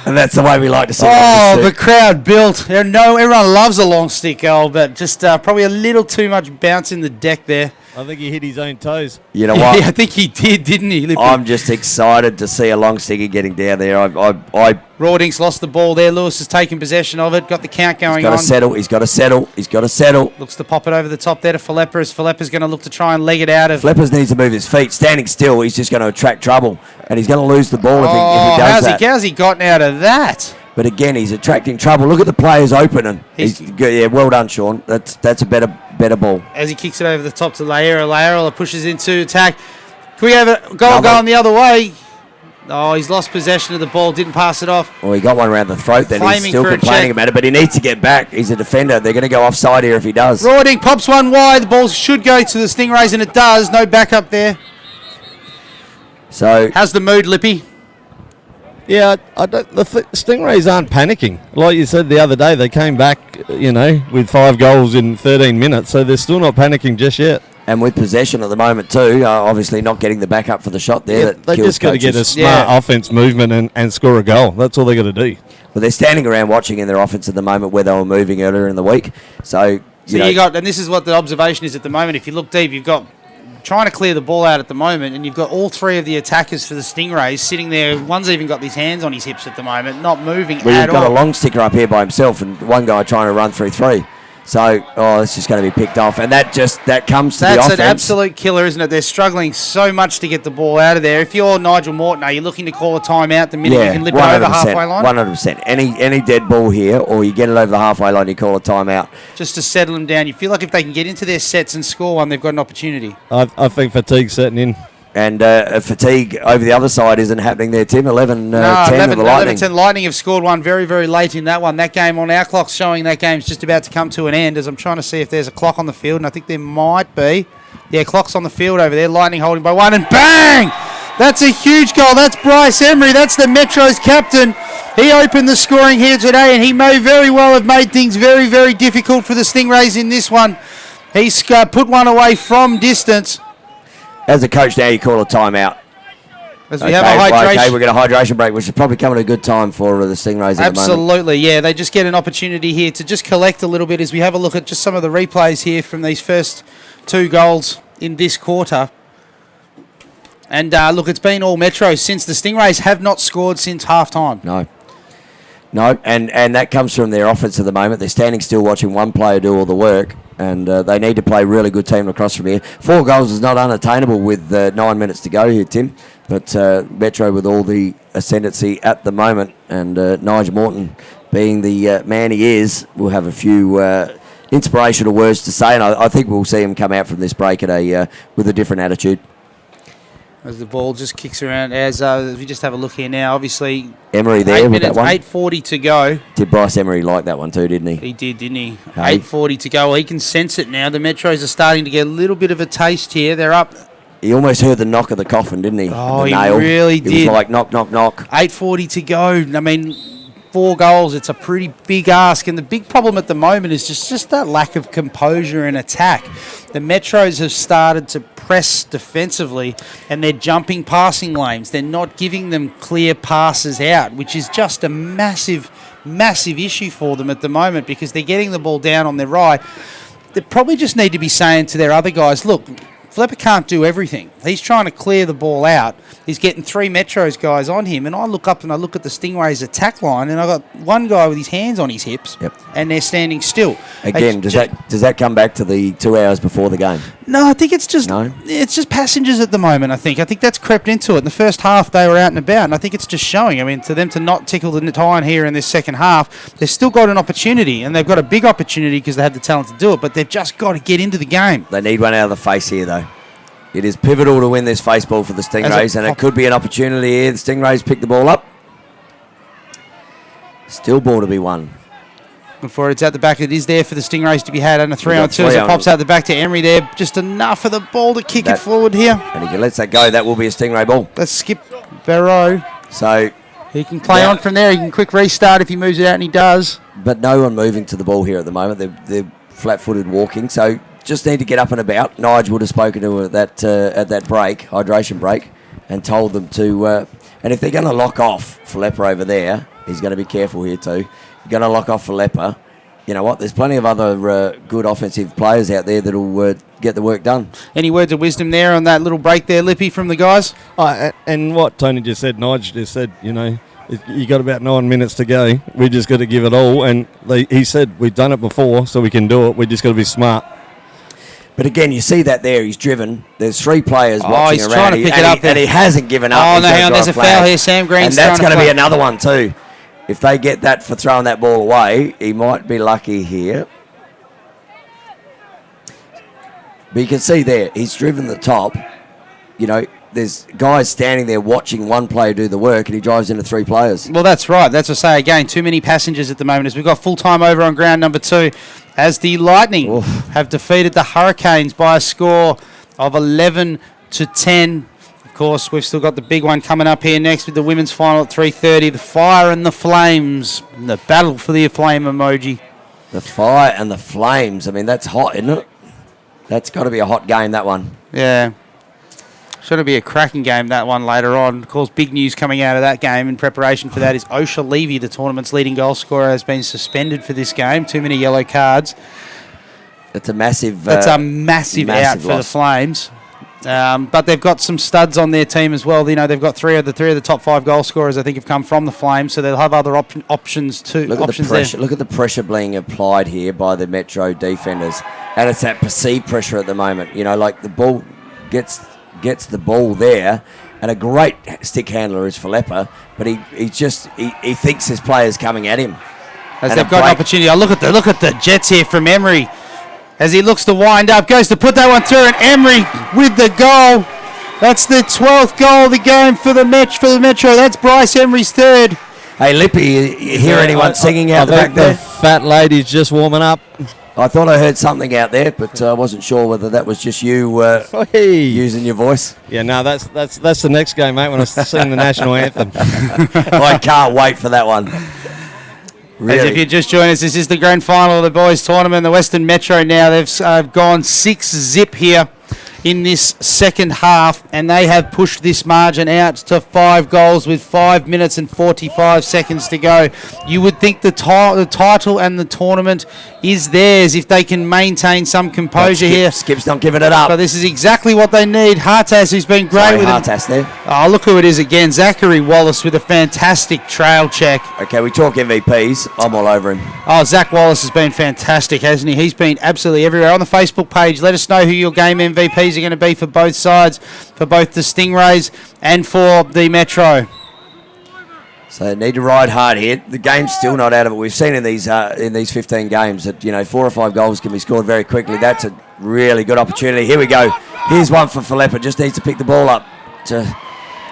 and that's the way we like to see it. Oh, the crowd built. Everyone loves a long stick goal, but just probably a little too much bounce in the deck there. I think he hit his own toes. You know what? Yeah, I think he did, didn't he? Lippy? I'm just excited to see a long sticker getting down there. Rawdings lost the ball there. Lewis has taken possession of it. Got the count going on. He's got to settle. Looks to pop it over the top there to Philippa as Philippa's going to look to try and leg it out of. Flippers needs to move his feet. Standing still, he's just going to attract trouble, and he's going to lose the ball if he does that. How's he gotten out of that? But again, he's attracting trouble. Look at the players open, and well done, Sean. That's a better ball. As he kicks it over the top to Laera pushes into attack. Can we have a goal going the other way? Oh, he's lost possession of the ball, didn't pass it off. Well, he got one around the throat, then he's still complaining about it, but he needs to get back. He's a defender. They're going to go offside here if he does. Rawding pops one wide. The ball should go to the Stingrays, and it does. No backup there. So, how's the mood, Lippy? Yeah, the Stingrays aren't panicking. Like you said the other day, they came back, with 5 goals in 13 minutes, so they're still not panicking just yet. And with possession at the moment too, obviously not getting the backup for the shot there. Yeah, they just got to get a smart offense movement and score a goal. That's all they got to do. Well, they're standing around watching in their offense at the moment where they were moving earlier in the week. So you got, and this is what the observation is at the moment. If you look deep, you've got trying to clear the ball out at the moment, and you've got all 3 of the attackers for the Stingrays sitting there. One's even got his hands on his hips at the moment, not moving at all. You've got a long sticker up here by himself, and one guy trying to run through 3. So, it's just going to be picked off. And that comes to the offense. That's an absolute killer, isn't it? They're struggling so much to get the ball out of there. If you're Nigel Morton, are you looking to call a timeout the minute you can lip it over the halfway line? 100%. Any dead ball here, or you get it over the halfway line, you call a timeout. Just to settle them down. You feel like if they can get into their sets and score one, they've got an opportunity. I think fatigue's setting in. And fatigue over the other side isn't happening there, Tim. 11-10 of the Lightning. 11-10. Lightning have scored one very, very late in that one. That game on our clock's showing that game's just about to come to an end, as I'm trying to see if there's a clock on the field, and I think there might be. Yeah, clock's on the field over there. Lightning holding by 1, and bang! That's a huge goal. That's Bryce Emery. That's the Metro's captain. He opened the scoring here today, and he may very well have made things very, very difficult for the Stingrays in this one. He's put one away from distance. As a coach now, you call a timeout. As we have a hydration. Okay, we're going to hydration break, which is probably coming at a good time for the Stingrays at the moment. Absolutely, yeah. They just get an opportunity here to just collect a little bit as we have a look at just some of the replays here from these first 2 goals in this quarter. And look, it's been all Metros since the Stingrays have not scored since half-time. No, and that comes from their offense at the moment. They're standing still watching one player do all the work, and they need to play really good team across from here. 4 goals is not unattainable with 9 minutes to go here, Tim, but Metro with all the ascendancy at the moment, and Nigel Morton being the man he is, will have a few inspirational words to say, and I think we'll see him come out from this break at with a different attitude. As the ball just kicks around, as we just have a look here now, obviously Emery there with that one. 8:40 to go. Did Bryce Emery like that one too, didn't he? He did, didn't he? Hey. 8:40 to go. Well, he can sense it now. The Metros are starting to get a little bit of a taste here. They're up. He almost heard the knock of the coffin, didn't he? Oh, the he nail. really did. It was like knock, knock, knock. 8:40 to go. I mean, 4 goals. It's a pretty big ask, and the big problem at the moment is just that lack of composure in attack. The Metros have started to press defensively, and they're jumping passing lanes. They're not giving them clear passes out, which is just a massive issue for them at the moment, because they're getting the ball down on their right. They probably just need to be saying to their other guys, look, Flepper can't do everything. He's trying to clear the ball out. He's getting 3 Metros guys on him, and I look up and I look at the Stingrays attack line, and I've got one guy with his hands on his hips, and they're standing still. Again, does that come back to the 2 hours before the game? No, I think it's just passengers at the moment. I think that's crept into it. In the first half, they were out and about, and I think it's just showing. I mean, to them to not tickle the iron here in this second half, they've still got an opportunity, and they've got a big opportunity because they have the talent to do it. But they've just got to get into the game. They need one out of the face here, though. It is pivotal to win this face ball for the Stingrays, and it could be an opportunity here. The Stingrays pick the ball up. Still ball to be won. Before it's at the back, it is there for the Stingrays to be had, and a 3-on-2 as it pops out the back to Emery there. Just enough of the ball to kick it forward here. And if he lets that go, that will be a Stingray ball. Let's skip Barrow. So he can play on from there. He can quick restart if he moves it out, and he does. But no one moving to the ball here at the moment. They're flat-footed walking, so just need to get up and about. Nigel would have spoken to her at that break, hydration break, and told them to. And if they're going to lock off Flepper over there, he's going to be careful here too. You're going to lock off Flepper. You know what? There's plenty of other good offensive players out there that'll get the work done. Any words of wisdom there on that little break there, Lippy, from the guys? And what Tony just said, Nigel just said, you know, you got about 9 minutes to go. We just got to give it all. And he said, we've done it before, so we can do it. We just got to be smart. But again, you see that there. He's driven. There's 3 players watching he's around. Trying to pick it up and he hasn't given up. Oh, no, hang on. There's a foul here. Sam Green's and that's going to be another one too. If they get that for throwing that ball away, he might be lucky here. But you can see there, he's driven the top. You know, there's guys standing there watching one player do the work, and he drives into 3 players. Well, that's right. That's what I say again. Too many passengers at the moment, as we've got full time over on ground number 2, as the Lightning have defeated the Hurricanes by a score of 11-10. Of course, we've still got the big one coming up here next with the women's final at 3:30. The Fire and the Flames. And the battle for the flame emoji. The Fire and the Flames. I mean, that's hot, isn't it? That's got to be a hot game, that one. Yeah. Should be a cracking game, that one, later on. Of course, big news coming out of that game in preparation for that is Osha Levy, the tournament's leading goal scorer, has been suspended for this game. Too many yellow cards. That's a massive out for the Flames. But they've got some studs on their team as well. You know, they've got three of the top 5 goal scorers, I think, have come from the Flames, so they'll have other options too. Look at the pressure. Look at the pressure being applied here by the Metro defenders, and it's that perceived pressure at the moment. You know, like the ball gets the ball there, and a great stick handler is Flepper, but he thinks his player's coming at him. As they've got an opportunity. Oh, look at the Jets here from Emery. As he looks to wind up, goes to put that one through, and Emery with the goal. That's the 12th goal of the game for the Metro. That's Bryce Emery's 3rd. Hey, Lippy, you hear anyone singing out the back there? The fat lady's just warming up. I thought I heard something out there, but I wasn't sure whether that was just you using your voice. Yeah, no, that's the next game, mate, when I sing the national anthem. I can't wait for that one. Really? As if you just joined us, this is the grand final of the boys' tournament. The Western Metro now, they've gone 6-0 here in this second half, and they have pushed this margin out to 5 goals with 5 minutes and 45 seconds to go. You would think the title and the tournament is theirs if they can maintain some composure here. Skip's not giving it up. But this is exactly what they need. Hartas, who's been great with Hartas there. Oh, look who it is again. Zachary Wallace with a fantastic trail check. Okay, we talk MVPs. I'm all over him. Oh, Zach Wallace has been fantastic, hasn't he? He's been absolutely everywhere. On the Facebook page, let us know who your game MVPs are going to be for both sides, for both the Stingrays and for the Metro. So they need to ride hard here. The game's still not out of it. We've seen in these 15 games that 4 or 5 goals can be scored very quickly. That's a really good opportunity. Here we go. Here's one for Philippa. Just needs to pick the ball up.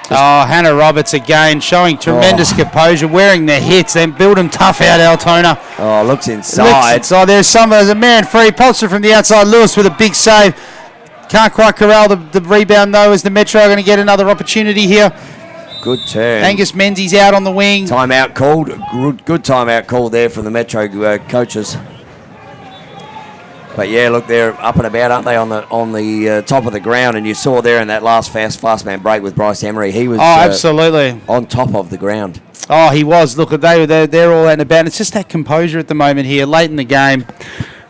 Hannah Roberts again showing tremendous composure, wearing their hits, then build them tough out, Altona. Oh, looks inside. There's a man free. Polster from the outside. Lewis with a big save. Can't quite corral the rebound though, as the Metro are going to get another opportunity here. Good turn. Angus Menzies out on the wing. Timeout called. Good timeout call there from the Metro coaches. But yeah, look, they're up and about, aren't they, on the top of the ground? And you saw there in that last fast man break with Bryce Emery, he was absolutely on top of the ground. Oh, he was. Look, they're all out and about. It's just that composure at the moment here, late in the game.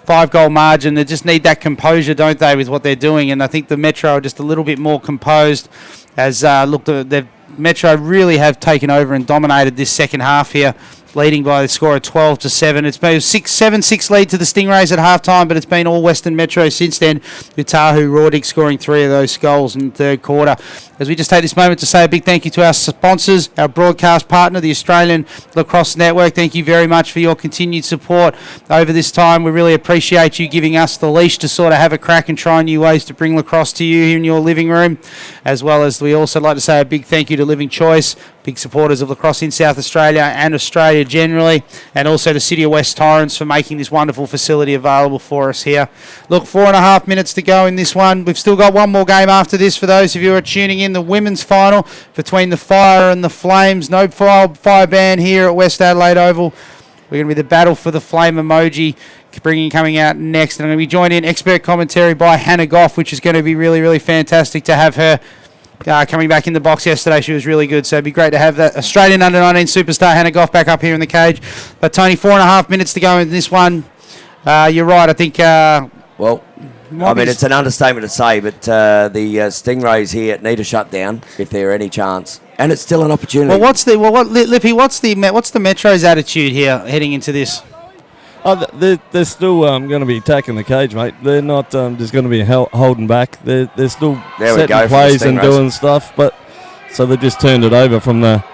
5-goal margin. They just need that composure, don't they, with what they're doing? And I think the Metro are just a little bit more composed. As the Metro really have taken over and dominated this second half here, leading by the score of 12-7. It's been a 7-6 lead to the Stingrays at halftime, but it's been all Western Metro since then, with Tahu Rawdig scoring 3 of those goals in the third quarter. As we just take this moment to say a big thank you to our sponsors, our broadcast partner, the Australian Lacrosse Network. Thank you very much for your continued support over this time. We really appreciate you giving us the leash to sort of have a crack and try new ways to bring lacrosse to you in your living room, as well as we also like to say a big thank you to Living Choice, big supporters of lacrosse in South Australia and Australia generally, and also the City of West Torrens for making this wonderful facility available for us here. Look, 4.5 minutes to go in this one. We've still got one more game after this for those of you who are tuning in. The women's final between the Fire and the Flames. No fire ban here at West Adelaide Oval. We're going to be the battle for the flame emoji coming out next. And I'm going to be joined in expert commentary by Hannah Goff, which is going to be really, really fantastic to have her coming back in the box yesterday. She was really good, so it'd be great to have that Australian under-19 superstar Hannah Goff back up here in the cage. But Tony, 4.5 minutes to go in this one. You're right, I think... it's an understatement to say, but the Stingrays here need to shut down if there any chance, and it's still an opportunity. Lippy? What's the Metro's attitude here heading into this? They're still going to be attacking the cage, mate. They're not just going to be holding back. They're still setting plays and doing stuff, but so they've just turned it over from the.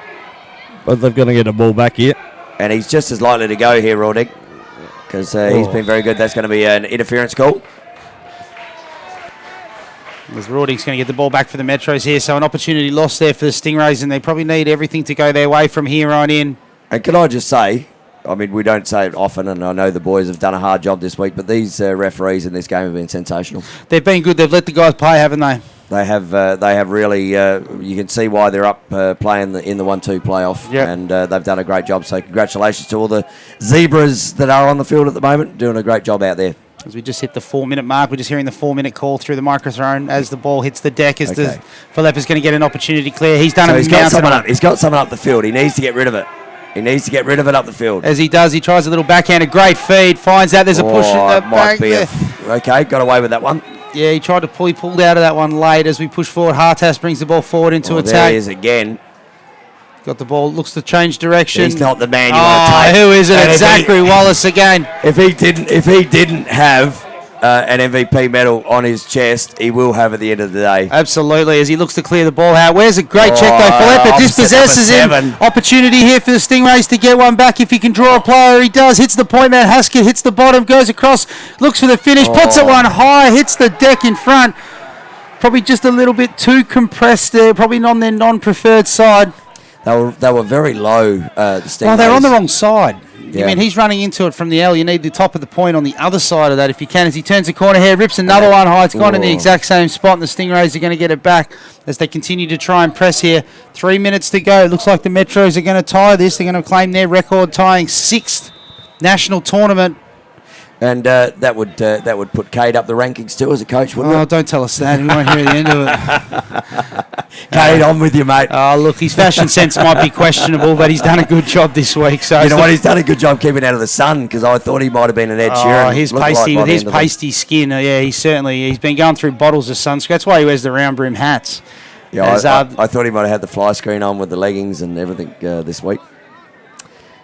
But they're going to get a ball back here, and he's just as likely to go here, Rawdig, because he's been very good. That's going to be an interference call. As Rawdig's going to get the ball back for the Metros here, so an opportunity lost there for the Stingrays, and they probably need everything to go their way from here on in. And can I just say, I mean, we don't say it often, and I know the boys have done a hard job this week, but these referees in this game have been sensational. They've been good. They've let the guys play, haven't they? They have really. You can see why they're up playing in the 1-2 playoff, and they've done a great job. So congratulations to all the Zebras that are on the field at the moment, doing a great job out there. As we just hit the 4-minute mark, we're just hearing the 4-minute call through the microphone as the ball hits the deck. As Philippa's going to get an opportunity clear. He's done. So he's got someone up. He's got someone up the field. He needs to get rid of it. He needs to get rid of it up the field. As he does, he tries a little backhand, a great feed, finds out there's a push in the back there. Okay, got away with that one. Yeah, he tried to pull. He pulled out of that one late as we push forward. Hartas brings the ball forward into attack. There he is again. Got the ball, looks to change direction. He's not the man you want to take. Who is it? It's Zachary Wallace again. If he didn't have an MVP medal on his chest, he will have at the end of the day. Absolutely, as he looks to clear the ball out. Where's a great check though? Philippa dispossesses him. Opportunity here for the Stingrays to get one back if he can draw a player. He does. Hits the point man. Haskett hits the bottom, goes across, looks for the finish, puts it one high, hits the deck in front. Probably just a little bit too compressed there. Probably on their non-preferred side. They were very low, the Stingrays. Well, they're on the wrong side. Yeah. I mean, he's running into it from the L. You need the top of the point on the other side of that if you can. As he turns the corner here, rips another one high. It's gone in the exact same spot, and the Stingrays are going to get it back as they continue to try and press here. 3 minutes to go. Looks like the Metros are going to tie this. They're going to claim their record tying 6th national tournament. And that would put Cade up the rankings too as a coach, wouldn't Oh, it? don't tell us that. We won't hear the end of it. Cade, on with you, mate. Oh, look, his fashion sense might be questionable, but he's done a good job this week. So You know what? He's done a good job keeping out of the sun because I thought he might have been an Ed Sheeran. Oh, his Looked pasty by with the his end of the- pasty skin. Yeah, he's been going through bottles of sunscreen. That's why he wears the round brim hats. Yeah, I thought he might have had the fly screen on with the leggings and everything this week.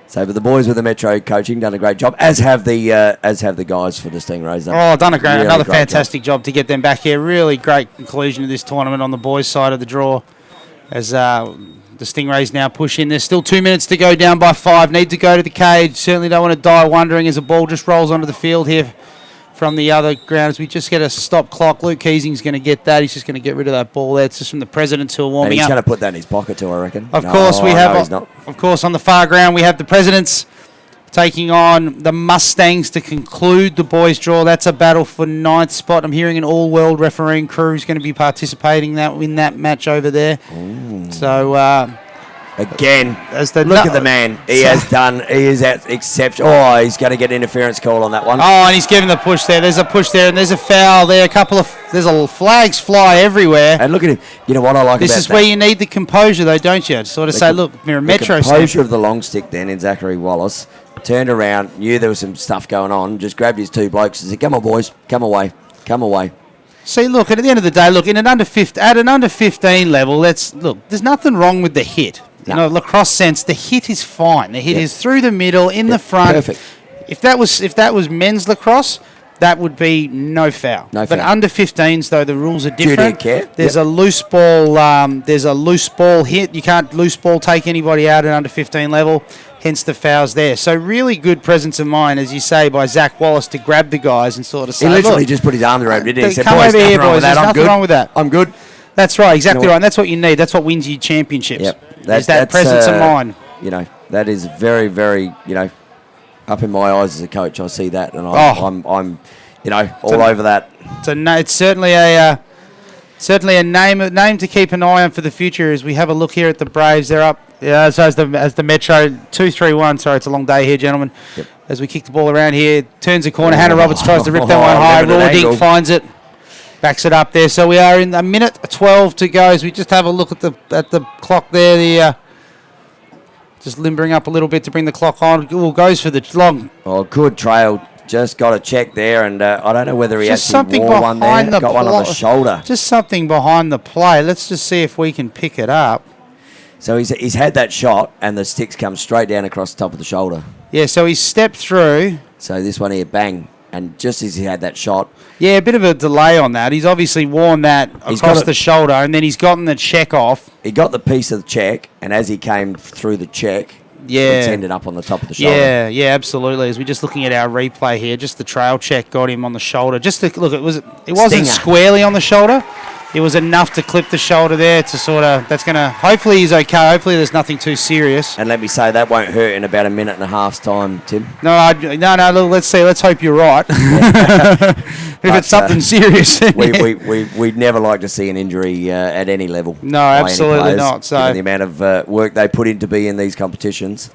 So, but the boys with the Metro coaching done a great job, as have the guys for the Stingrays. Oh, done another great fantastic job to get them back here. Really great conclusion to this tournament on the boys' side of the draw. As the Stingrays now push in. There's still 2 minutes to go, down by 5. Need to go to the cage. Certainly don't want to die wondering as the ball just rolls onto the field here from the other ground. As we just get a stop clock. Luke Keesing's going to get that. He's just going to get rid of that ball there. It's just from the Presidents who are warming and he's up. going to put that in his pocket too, I reckon. Of course, we have. No, he's not. Of course, on the far ground, we have the Presidents taking on the Mustangs to conclude the boys' draw. That's a battle for 9th spot. I'm hearing an all-world refereeing crew is going to be participating in that match over there. Ooh. So Again, look at the man. He is at exceptional. Oh, he's going to get interference call on that one. Oh, and he's giving the push there. There's a push there, and there's a foul there. There's a flags fly everywhere. And look at him. You know what I like about that? This is where you need the composure, though, don't you? Sort of say, look, we're a Metro. The composure of the long stick then in Zachary Wallace. Turned around, knew there was some stuff going on, just grabbed his two blokes and said, come on, boys, come away. See, look, at the end of the day, look, at an under 15 level, there's nothing wrong with the hit. You know, lacrosse sense, the hit is fine. The hit is through the middle, in the front. Perfect. If that was men's lacrosse, that would be no foul. But under 15s, though, the rules are different. Care. There's a loose ball. There's a loose ball hit. You can't loose ball take anybody out at under 15 level. Hence the fouls there. So really good presence of mind, as you say, by Zach Wallace to grab the guys and sort of say, he literally just put his arms around it, didn't he? He said, come boys, over here, boys. There's nothing wrong with that. I'm good. That's right, exactly right. And that's what you need. That's what wins you championships. Yep. Is that presence of mind. You know, that is very, very, up in my eyes as a coach. I see that, and I'm all over that. It's certainly a name to keep an eye on for the future. As we have a look here at the Braves, they're up. Yeah, so as the Metro 2-3-1. Sorry, it's a long day here, gentlemen. Yep. As we kick the ball around here, turns the corner. Hannah Roberts tries to rip that one high. Raw Dink finds it, backs it up there. So we are in a minute 12 to go. As we just have a look at the clock there. Just limbering up a little bit to bring the clock on. Goes for the long. Oh, good trail. Just got a check there, and I don't know whether he Just actually something wore one there. behind the Got one on the shoulder. Just something behind the play. Let's just see if we can pick it up. So he's had that shot, and the sticks come straight down across the top of the shoulder. Yeah, so he's stepped through. So this one here, bang. And just as he had that shot. Yeah, a bit of a delay on that. He's obviously worn that across the shoulder, and then he's gotten the check off. He got the piece of the check, and as he came through the check, it's ended up on the top of the shoulder. Yeah, absolutely. As we're just looking at our replay here, just the trail check got him on the shoulder. Just to look, it wasn't Stinger. squarely on the shoulder. It was enough to clip the shoulder there to sort of. That's gonna. Hopefully he's okay. Hopefully there's nothing too serious. And let me say that won't hurt in about a minute and a half's time, Tim. No. Look, let's see. Let's hope you're right. If it's something serious, we'd never like to see an injury at any level. No, absolutely not. So given the amount of work they put in to be in these competitions,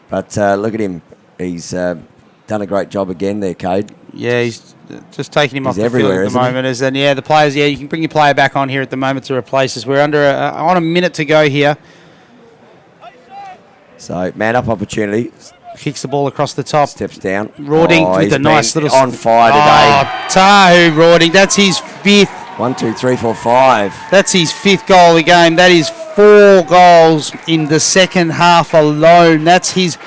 but look at him. He's done a great job again there, Cade. Yeah, he's just taking him off the field everywhere, at the moment. The players. Yeah, you can bring your player back on here at the moment to replace us. We're on a minute to go here. So man up opportunity. Kicks the ball across the top. Steps down. Rawding with a nice little on fire today. Tahu Rawding. That's his fifth. 1, 2, 3, 4, 5. That's his fifth goal of the game. That is 4 goals in the second half alone. That's his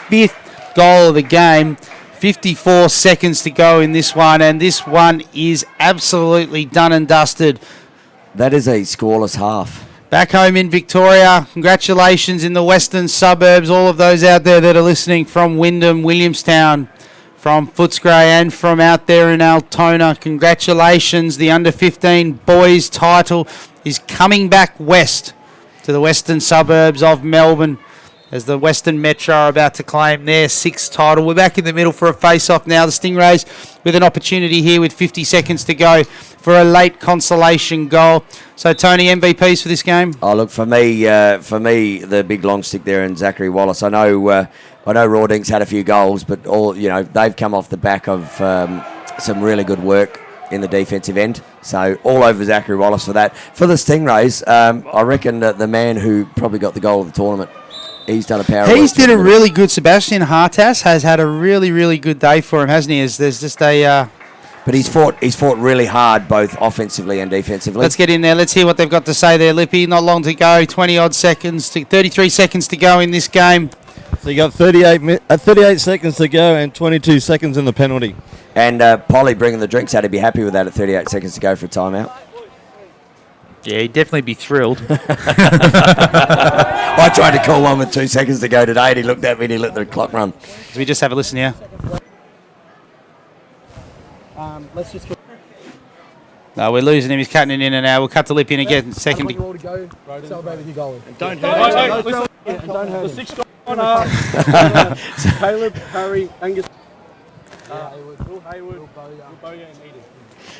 fifth goal of the game. 54 seconds to go in this one, and this one is absolutely done and dusted. That is a scoreless half. Back home in Victoria, congratulations in the western suburbs, all of those out there that are listening from Wyndham, Williamstown, from Footscray and from out there in Altona. Congratulations, the under-15 boys title is coming back west to the western suburbs of Melbourne. as the Western Metro are about to claim their 6th title. We're back in the middle for a face-off now. The Stingrays with an opportunity here with 50 seconds to go for a late consolation goal. So, Tony, MVPs for this game? Oh, look, for me, the big long stick there and Zachary Wallace. I know Rawdink's had a few goals, but they've come off the back of some really good work in the defensive end. So all over Zachary Wallace for that. For the Stingrays, I reckon that the man who probably got the goal of the tournament, he's done a power. He's did a really good. Sebastian Hartas has had a really, really good day for him, hasn't he? There's just a. But he's fought really hard, both offensively and defensively. Let's get in there. Let's hear what they've got to say there, Lippy. Not long to go. 33 seconds to go in this game. So you got 38 seconds to go and 22 seconds in the penalty. And Polly bringing the drinks out, he'd be happy with that at 38 seconds to go for a timeout. Yeah, he'd definitely be thrilled. I tried to call one with 2 seconds to go today, and he looked at me and he let the clock run. So we just have a listen here. Let's just. No, we're losing him. He's cutting it in and out. We'll cut the lip in again. Second. I want you all to go celebrate with your goalie. Don't hurt him. And don't hurt him. The 6th Caleb, Harry, Angus. Will Hayward, Will Bowyer, and Eden.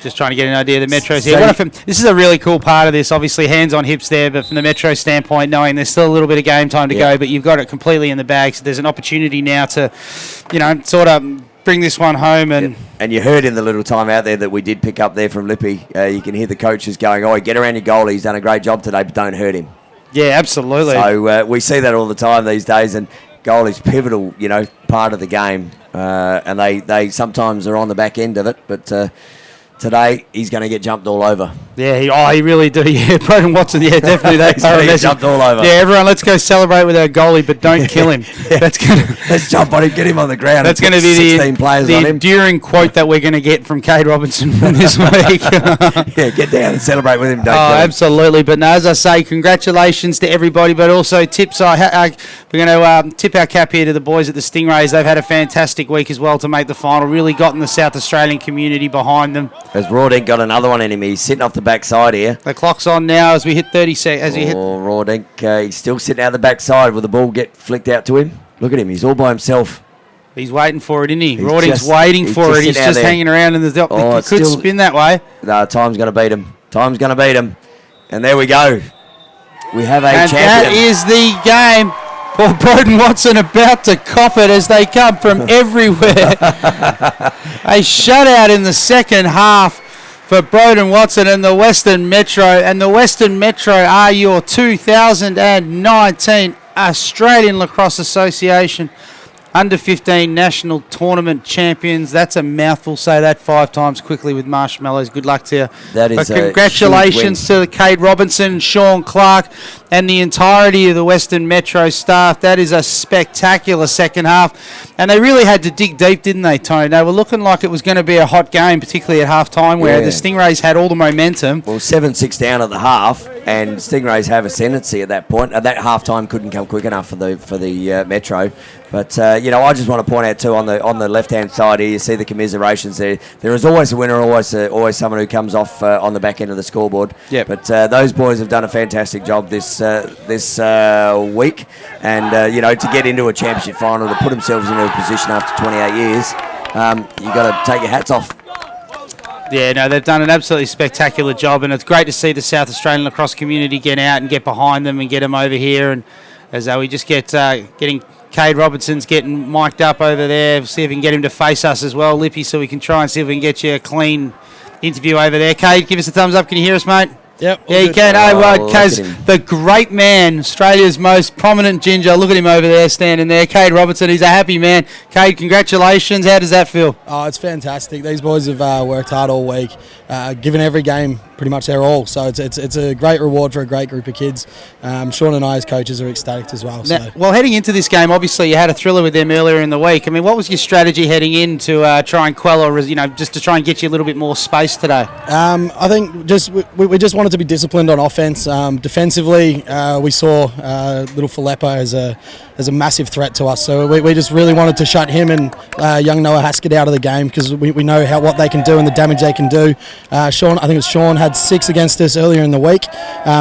Just trying to get an idea of the Metros here. This is a really cool part of this. Obviously, hands on hips there, but from the Metro standpoint, knowing there's still a little bit of game time to go, but you've got it completely in the bag. So there's an opportunity now to, sort of bring this one home. And you heard in the little time out there that we did pick up there from Lippy, you can hear the coaches going, "Oh, get around your goalie. He's done a great job today, but don't hurt him." Yeah, absolutely. So we see that all the time these days, and goalie's pivotal, part of the game, and they sometimes are on the back end of it, but. Today, he's going to get jumped all over. Yeah, he really do. Yeah, Broden Watson, definitely. He's going to get jumped all over. Yeah, everyone, let's go celebrate with our goalie, but don't kill him. Let's jump on him, get him on the ground. That's going to be 16 players on him. The enduring quote that we're going to get from Cade Robinson from this week. Yeah, get down and celebrate with him. Don't kill him. Absolutely. But no, as I say, congratulations to everybody, but also tips. We're going to tip our cap here to the boys at the Stingrays. They've had a fantastic week as well to make the final. Really gotten the South Australian community behind them. As Rawdink got another one in him. He's sitting off the backside here. The clock's on now as we hit 30 seconds. Rawdink, he's still sitting out the backside. Will the ball get flicked out to him? Look at him. He's all by himself. He's waiting for it, isn't he? Rawdink's waiting for it. He's just hanging around in the top. He could spin that way. No, time's going to beat him. Time's going to beat him. And there we go. We have a champion. That is the game. Poor Broden Watson about to cop it as they come from everywhere. A shutout in the second half for Broden Watson and the Western Metro. And the Western Metro are your 2019 Australian Lacrosse Association Under-15 National Tournament champions. That's a mouthful. Say that 5 times quickly with marshmallows. Good luck to you. That is congratulations to Cade Robinson, Sean Clark, and the entirety of the Western Metro staff. That is a spectacular second half. And they really had to dig deep, didn't they, Tony? They were looking like it was going to be a hot game, particularly at half-time, where the Stingrays had all the momentum. Well, 7-6 down at the half, and Stingrays have ascendancy at that point. At that half-time couldn't come quick enough for the Metro. But, I just want to point out, too, on the left-hand side here, you see the commiserations there. There is always a winner, always someone who comes off on the back end of the scoreboard. Yep. But those boys have done a fantastic job this week. And, to get into a championship final, to put themselves into a position after 28 years, you've got to take your hats off. Yeah, no, they've done an absolutely spectacular job, and it's great to see the South Australian lacrosse community get out and get behind them and get them over here. And as we just getting Cade Robinson's getting mic'd up over there. See if we can get him to face us as well, Lippy, so we can try and see if we can get you a clean interview over there. Cade, give us a thumbs up. Can you hear us, mate? Yep. Yeah, you can. Kaz, the great man, Australia's most prominent ginger. Look at him over there, standing there. Cade Robinson, he's a happy man. Cade, congratulations. How does that feel? Oh, it's fantastic. These boys have worked hard all week, given every game pretty much their all. So it's a great reward for a great group of kids. Sean and I as coaches are ecstatic as well. Now, well, heading into this game, obviously you had a thriller with them earlier in the week. I mean, what was your strategy heading in to try and quell, or just to try and get you a little bit more space today? I think we just wanted wanted to be disciplined on offense. Defensively, we saw little Filippo as a massive threat to us. So we just really wanted to shut him and young Noah Haskett out of the game, because we know what they can do and the damage they can do. Sean, I think it was Sean, had 6 against us earlier in the week,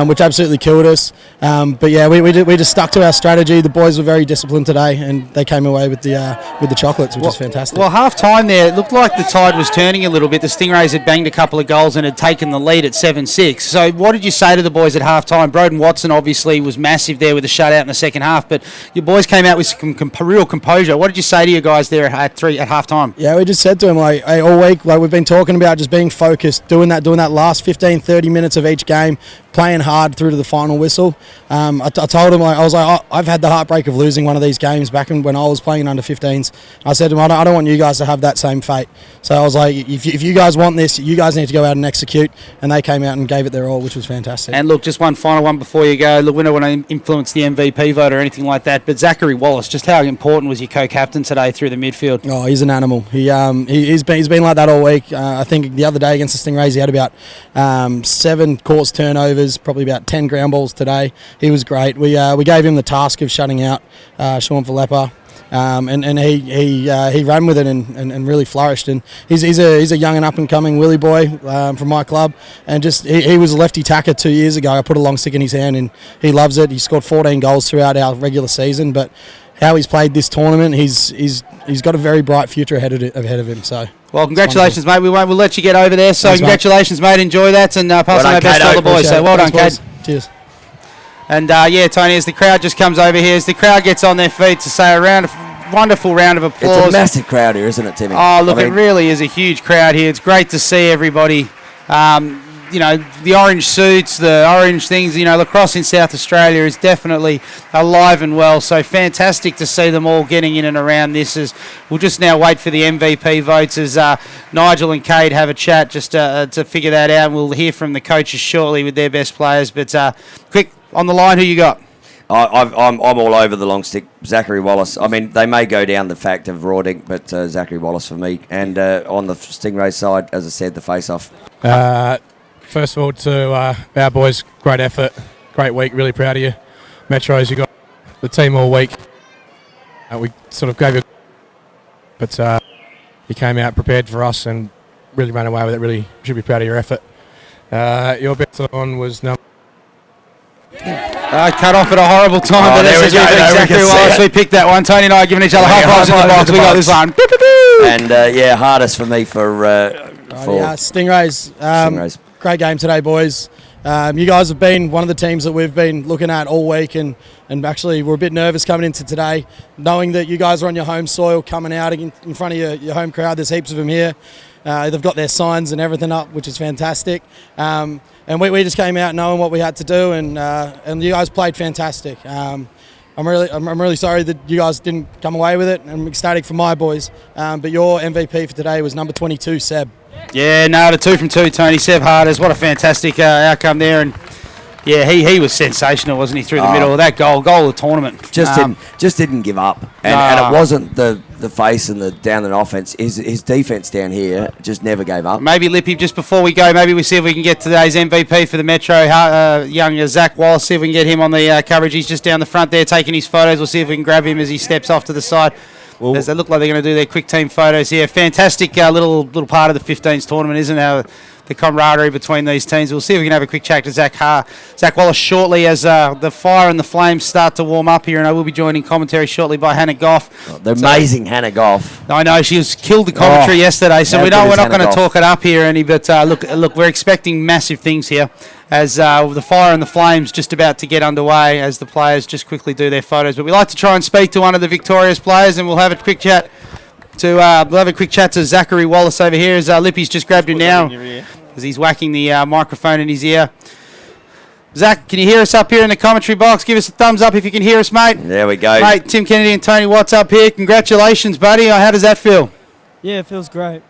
which absolutely killed us. But yeah, we just stuck to our strategy. The boys were very disciplined today, and they came away with the chocolates, which is fantastic. Well, half time there, it looked like the tide was turning a little bit. The Stingrays had banged a couple of goals and had taken the lead at 7-6. So what did you say to the boys at half time? Broden Watson obviously was massive there with the shutout in the second half, but your boys came out with some real composure. What did you say to your guys there at half time? Yeah, we just said to them, like, hey, all week, like we've been talking about, just being focused, doing that last 15, 30 minutes of each game, playing hard through to the final whistle. I told him, I was like, I've had the heartbreak of losing one of these games back when I was playing under 15s. I said to him, I don't want you guys to have that same fate. So I was like, if you guys want this, you guys need to go out and execute. And they came out and gave it their all, which was fantastic. And look, just one final one before you go. Look, we don't want to influence the MVP vote or anything like that, but Zachary Wallace, just how important was your co-captain today through the midfield? Oh, he's an animal. He's been like that all week. I think the other day against the Stingrays, he had about 7 course turnovers, probably about 10 ground balls today. He was great. We gave him the task of shutting out Sean Filippo. And he ran with it and really flourished. And he's a young and up and coming Willie boy from my club, and just he was a lefty tacker 2 years ago. I put a long stick in his hand and he loves it. He scored 14 goals throughout our regular season, but how he's played this tournament, he's got a very bright future ahead of him. So. Well, congratulations, mate. We'll let you get over there. So thanks, congratulations, mate. Enjoy that, and pass on our best to all the boys. So well done, Kate. Cheers. And yeah, Tony, as the crowd just comes over here, as the crowd gets on their feet to say a wonderful round of applause. It's a massive crowd here, isn't it, Timmy? Oh, look, it really is a huge crowd here. It's great to see everybody. The orange suits, the orange things, lacrosse in South Australia is definitely alive and well. So fantastic to see them all getting in and around this. As we'll just now wait for the MVP votes as Nigel and Cade have a chat just to figure that out. We'll hear from the coaches shortly with their best players. But quick, on the line, who you got? I'm all over the long stick. Zachary Wallace. I mean, they may go down the fact of raw dink, but Zachary Wallace for me. And on the Stingray side, as I said, the face-off. First of all, to our boys, great effort, great week, really proud of you. Metros, you got the team all week. We sort of gave you, but you came out prepared for us and really ran away with it. Really should be proud of your effort. Your best on was number. Cut off at a horrible time, but there we go. Exactly Wallace. We picked that one. Tony and I are giving each other high fives in the box. We got this one. And hardest for me for Stingrays. Stingrays. Great game today, boys. You guys have been one of the teams that we've been looking at all week, and actually we're a bit nervous coming into today, knowing that you guys are on your home soil, coming out in front of your home crowd. There's heaps of them here. They've got their signs and everything up, which is fantastic. And we just came out knowing what we had to do, and you guys played fantastic. I'm really sorry that you guys didn't come away with it. I'm ecstatic for my boys. But your MVP for today was number 22, Seb. Yeah, no, the 2 from 2, Tony. Seb Harders, what a fantastic outcome there. And yeah, he was sensational, wasn't he, through the middle of that goal of the tournament. Just didn't give up. And it wasn't the face and the down and offense. His defense down here just never gave up. Maybe, Lippy, just before we go, maybe we see if we can get today's MVP for the Metro, young Zach Wallace, see if we can get him on the coverage. He's just down the front there taking his photos. We'll see if we can grab him as he steps off to the side. Well, as they look like they're going to do their quick team photos here. Fantastic little part of the 15s tournament, isn't it? The camaraderie between these teams. We'll see if we can have a quick chat to Zach Wallace shortly as the fire and the flames start to warm up here, and I will be joined in commentary shortly by Hannah Goff. Amazing Hannah Goff. I know, she was killed the commentary yesterday, so we're not going to talk it up here any, but look, we're expecting massive things here as the fire and the flames just about to get underway as the players just quickly do their photos. But we like to try and speak to one of the victorious players, and we'll have a quick chat to Zachary Wallace over here as Lippy's just grabbed him now as he's whacking the microphone in his ear. Zach, can you hear us up here in the commentary box? Give us a thumbs up if you can hear us, mate. There we go. Mate, Tim Kennedy and Tony Watts up here. Congratulations, buddy. How does that feel? Yeah, it feels great.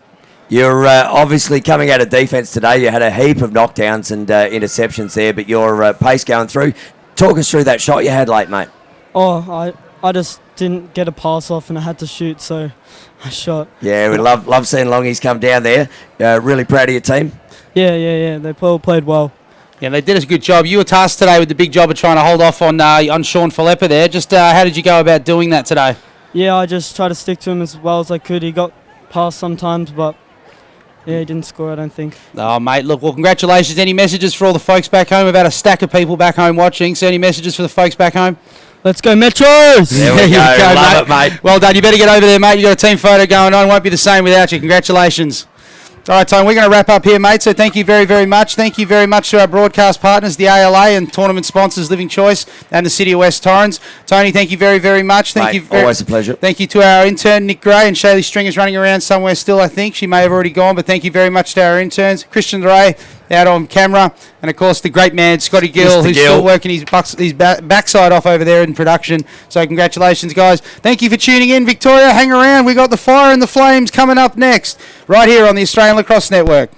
You're obviously coming out of defence today. You had a heap of knockdowns and interceptions there, but your pace going through. Talk us through that shot you had late, mate. Oh, I just didn't get a pass off and I had to shoot, so I shot. Yeah, we love seeing Longies come down there. Really proud of your team. Yeah. They all played well. Yeah, they did a good job. You were tasked today with the big job of trying to hold off on Sean Philippa there. Just how did you go about doing that today? Yeah, I just tried to stick to him as well as I could. He got past sometimes, but yeah, he didn't score, I don't think. Oh, mate, look, well, congratulations. Any messages for all the folks back home? We've had a stack of people back home watching, so any messages for the folks back home? Let's go Metros! There we go. Love it, mate. Well done. You better get over there, mate. You got a team photo going on. Won't be the same without you. Congratulations. All right, Tone, we're going to wrap up here, mate, so thank you very, very much. Thank you very much to our broadcast partners, the ALA and tournament sponsors, Living Choice and the City of West Torrens. Tony, thank you very, very much. Mate, you. Always a pleasure. Thank you to our intern, Nick Gray, and Shaylee Stringer's running around somewhere still, I think. She may have already gone, but thank you very much to our interns. Christian Ray out on camera, and of course the great man, Scotty Gill, Mr. who's Gill. still working his backside off over there in production. So congratulations, guys. Thank you for tuning in, Victoria. Hang around. We got the Fire and the Flames coming up next, right here on the Australian Lacrosse Network.